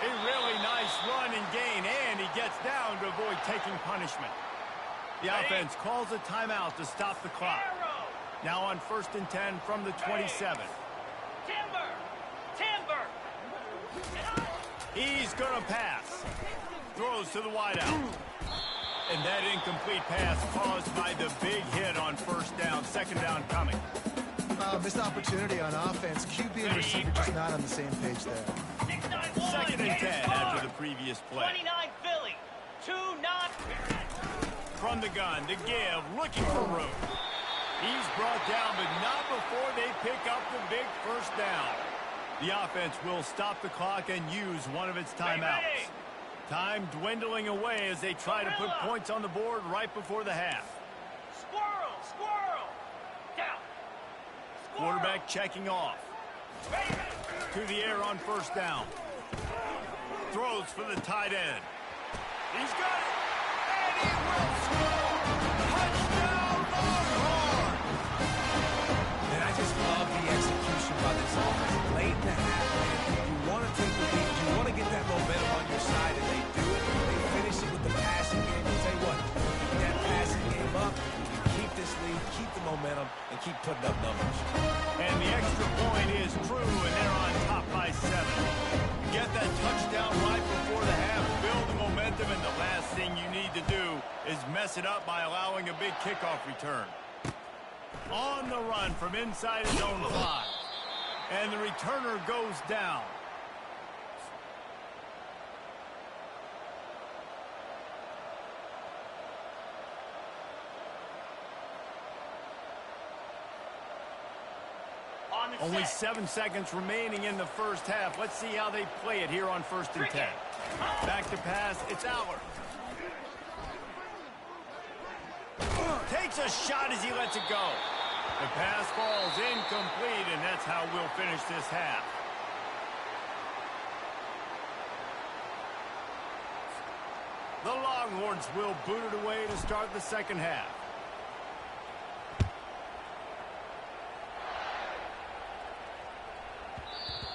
A really nice run and gain, and he gets down to avoid taking punishment. The offense calls a timeout to stop the clock. Now on 1st and 10 from the 27. Timber! Timber! He's going to pass. Throws to the wideout. And that incomplete pass caused by the big hit on 1st down. 2nd down coming. Missed opportunity on offense. QB and receiver just not on the same page there. 2nd and 10 after the previous play. 29 Philly. 2-9. From the gun, the give, looking for room. He's brought down, but not before they pick up the big 1st down. The offense will stop the clock and use one of its timeouts. Time dwindling away as they try to put points on the board right before the half. Squirrel! Squirrel! Down! Squirrel. Quarterback checking off. To the air on 1st down. Throws for the tight end. He's got it. And he will score. Touchdown, Longhorn. And I just love the execution by this offense. Late in the half, man, you want to take the lead. You want to get that momentum on your side, and they do it. They finish it with the passing game. I'll tell you what, keep that passing game up. You keep this lead, keep the momentum, and keep putting up numbers. And the extra point is true, and they're on top by 7. Get that touchdown right before the half, build the momentum, and the last thing you need to do is mess it up by allowing a big kickoff return. On the run from inside his own 5. And the returner goes down. Only 7 seconds remaining in the 1st half. Let's see how they play it here on 1st and 10. Back to pass, it's Aller. Takes a shot as he lets it go. The pass falls incomplete, and that's how we'll finish this half. The Longhorns will boot it away to start the 2nd half.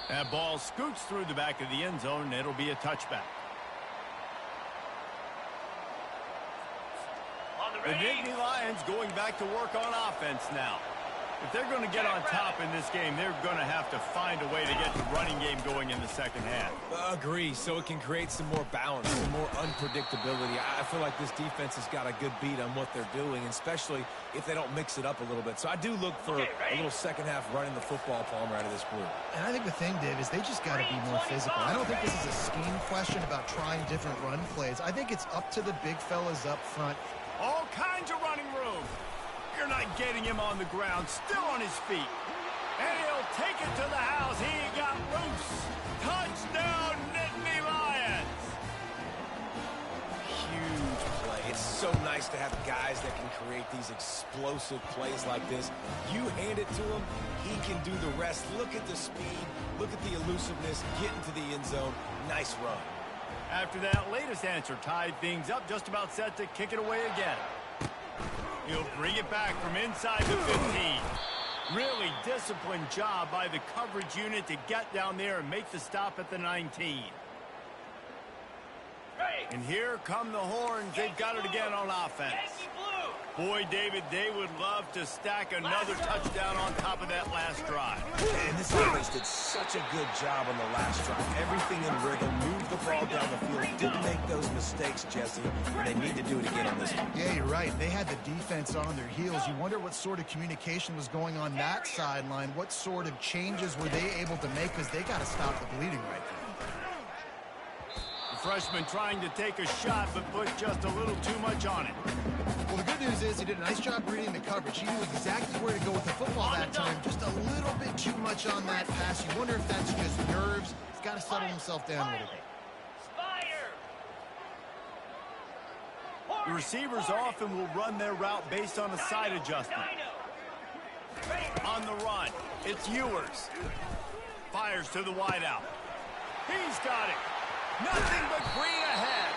That ball scoots through the back of the end zone, and it'll be a touchback. The Nittany Lions going back to work on offense now. If they're going to get on top in this game, they're going to have to find a way to get the running game going in the second half. Agree, so it can create some more balance, some more unpredictability. I feel like this defense has got a good beat on what they're doing, especially if they don't mix it up a little bit. So I do look for a little second half running the football, Palmer, out of this group. And I think the thing, Dave, is they just got to be more physical. I don't think this is a scheme question about trying different run plays. I think it's up to the big fellas up front. All kinds of running room. You're not getting him on the ground, still on his feet. And he'll take it to the house. He got loose. Touchdown, Nittany Lions. Huge play. It's so nice to have guys that can create these explosive plays like this. You hand it to him, he can do the rest. Look at the speed. Look at the elusiveness. Get into the end zone. Nice run. After that latest answer tied things up, just about set to kick it away again. He'll bring it back from inside the 15. Really disciplined job by the coverage unit to get down there and make the stop at the 19. And here come the Horns. They've got it again on offense. Boy, David, they would love to stack another touchdown on top of that last drive. And this offense did such a good job on the last drive. Everything in rhythm, moved the ball down the field, didn't make those mistakes, Jesse. And they need to do it again on this one. Yeah, you're right. They had the defense on their heels. You wonder what sort of communication was going on that sideline. What sort of changes were they able to make, because they got to stop the bleeding right now. Freshman trying to take a shot, but put just a little too much on it. Well, the good news is he did a nice job reading the coverage. He knew exactly where to go with the football that time. Just a little bit too much on that pass. You wonder if that's just nerves. He's got to settle himself down a little bit. The receivers often will run their route based on a side adjustment. On the run, it's Ewers. Fires to the wideout. He's got it. Nothing but green ahead.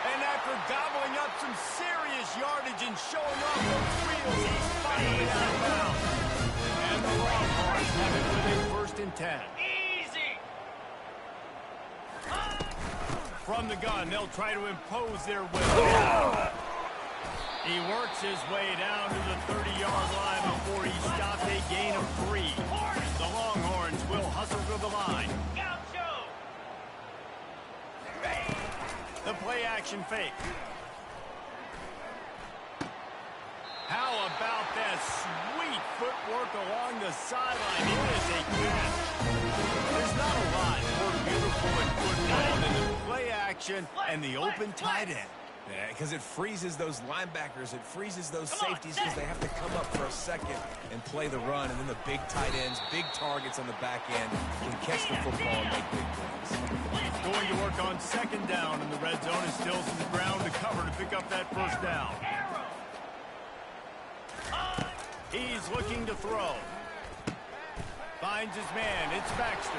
And after gobbling up some serious yardage and showing off those wheels, he's finally out of bounds. And the Longhorns have it with a 1st and 10. Easy. From the gun, they'll try to impose their will. He works his way down to the 30-yard line before he stopped a gain of 3. The Longhorns will hustle to the line. The play-action fake. How about that sweet footwork along the sideline? It is a catch. There's not a lot more beautiful in football than the play-action and the open tight end. Yeah, because it freezes those linebackers. It freezes those safeties because they have to come up for a second and play the run. And then the big tight ends, big targets on the back end can catch the football and make big plays. Going to work on 2nd down, and the red zone is still to the ground to cover to pick up that 1st down. He's looking to throw. Finds his man. It's Baxter.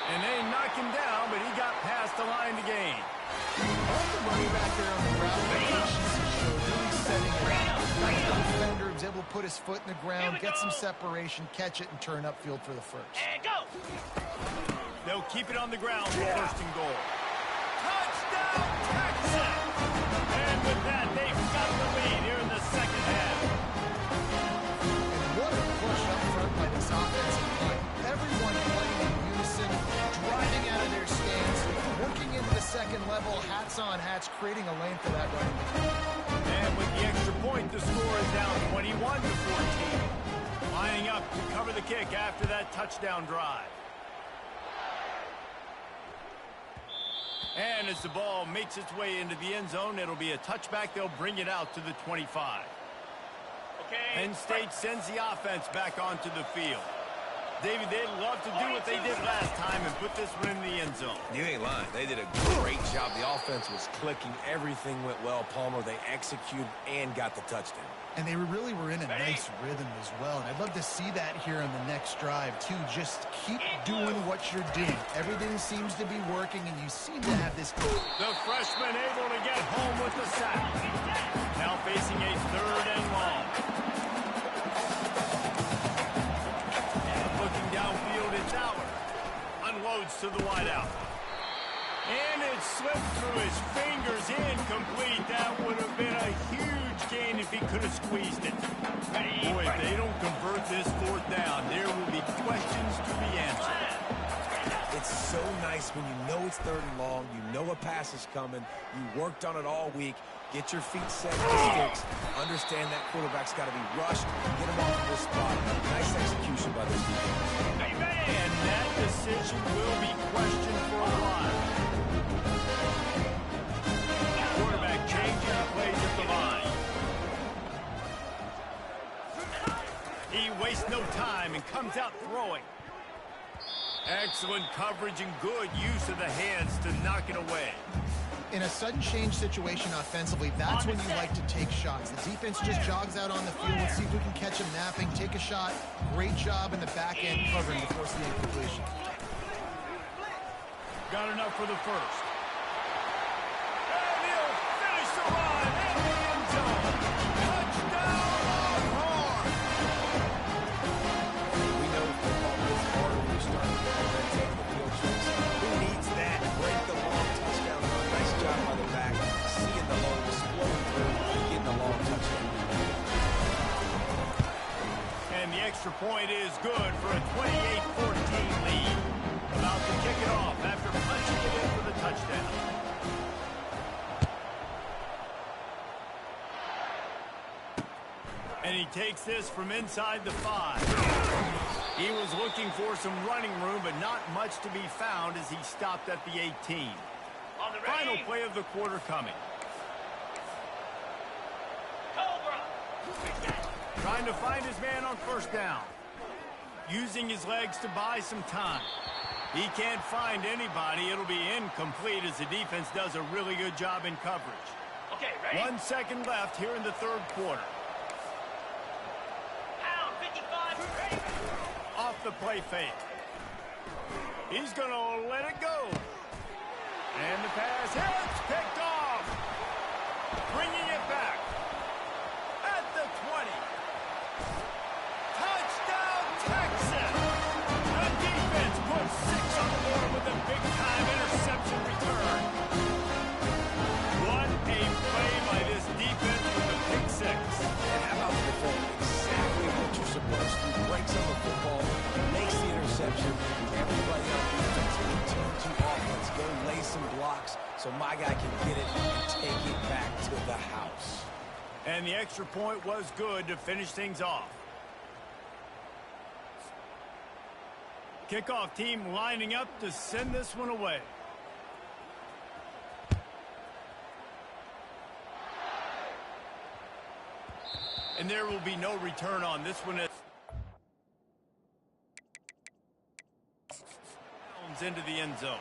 And they knock him down, but he got past the line to gain. I like the running back there on the route. The patience he showed, really setting it up. Got the defender, was able to put his foot in the ground, get some separation, catch it, and turn upfield for the 1st. And go. They'll keep it on the ground for 1st and goal. Touchdown, Texas! And with that, they've got the lead here in the 2nd half. And what a push up front by this offensive line. Everyone playing in unison, driving out of their stance, working into the 2nd level, hats on hats, creating a lane for that running back. And with the extra point, the score is down 21-14. Lining up to cover the kick after that touchdown drive. And as the ball makes its way into the end zone, it'll be a touchback. They'll bring it out to the 25. Penn State sends the offense back onto the field. David, they'd love to do what they did last time and put this one in the end zone. You ain't lying. They did a great job. The offense was clicking. Everything went well, Palmer. They executed and got the touchdown. And they really were in a nice rhythm as well. And I'd love to see that here on the next drive, too. Just keep doing what you're doing. Everything seems to be working, and you seem to have this. The freshman able to get home with the sack. Now facing a 3rd and long. Looking downfield, it's Howard. Unloads to the wideout. And it slipped through his fingers, incomplete. That would have been a huge gain if he could have squeezed it. Boy, if they don't convert this fourth down, there will be questions to be answered. It's so nice when you know it's 3rd and long, you know a pass is coming, you worked on it all week, get your feet set to the sticks, understand that quarterback's got to be rushed, get him off of this spot. Nice execution by this defense. And that decision will be questioned for a while. Quarterback changing the plays at the line. He wastes no time and comes out throwing. Excellent coverage and good use of the hands to knock it away. In a sudden change situation offensively, that's when you like to take shots. The defense just jogs out on the field. Let's see if we can catch him napping, take a shot. Great job in the back end covering to force the incompletion. Got enough for the first. And he'll finish the run in the end zone. Touchdown, Longhorn! We know football is harder when you start taking the field tricks. Who needs that? Break the long touchdown run. Nice job by the back. Seeing the hole, exploding through, and getting the long touchdown. And the extra point is good for a 28-14 lead. About to kick it off after punching it in for the touchdown. And he takes this from inside the 5. He was looking for some running room, but not much to be found as he stopped at the 18. On the Final ready. play of the quarter coming. Cobra. Trying to find his man on first down. Using his legs to buy some time. He can't find anybody. It'll be incomplete as the defense does a really good job in coverage. Okay, ready? 1 second left here in the 3rd quarter. Pound 55. Ready. Off the play fake. He's going to let it go. And the pass hits, picked off. Bringing it back. At the 20. Touchdown, Texas. The defense puts 6 on the board with a big-time interception return. What a play by this defense with the pick 6. And how about the defense? Exactly what you're supposed to. Breaks on the football, makes the interception. Everybody on defense return to offense. Go lay some blocks so my guy can get it and take it back to the house. And the extra point was good to finish things off. Kickoff team lining up to send this one away. And there will be no return on this one. Into the end zone.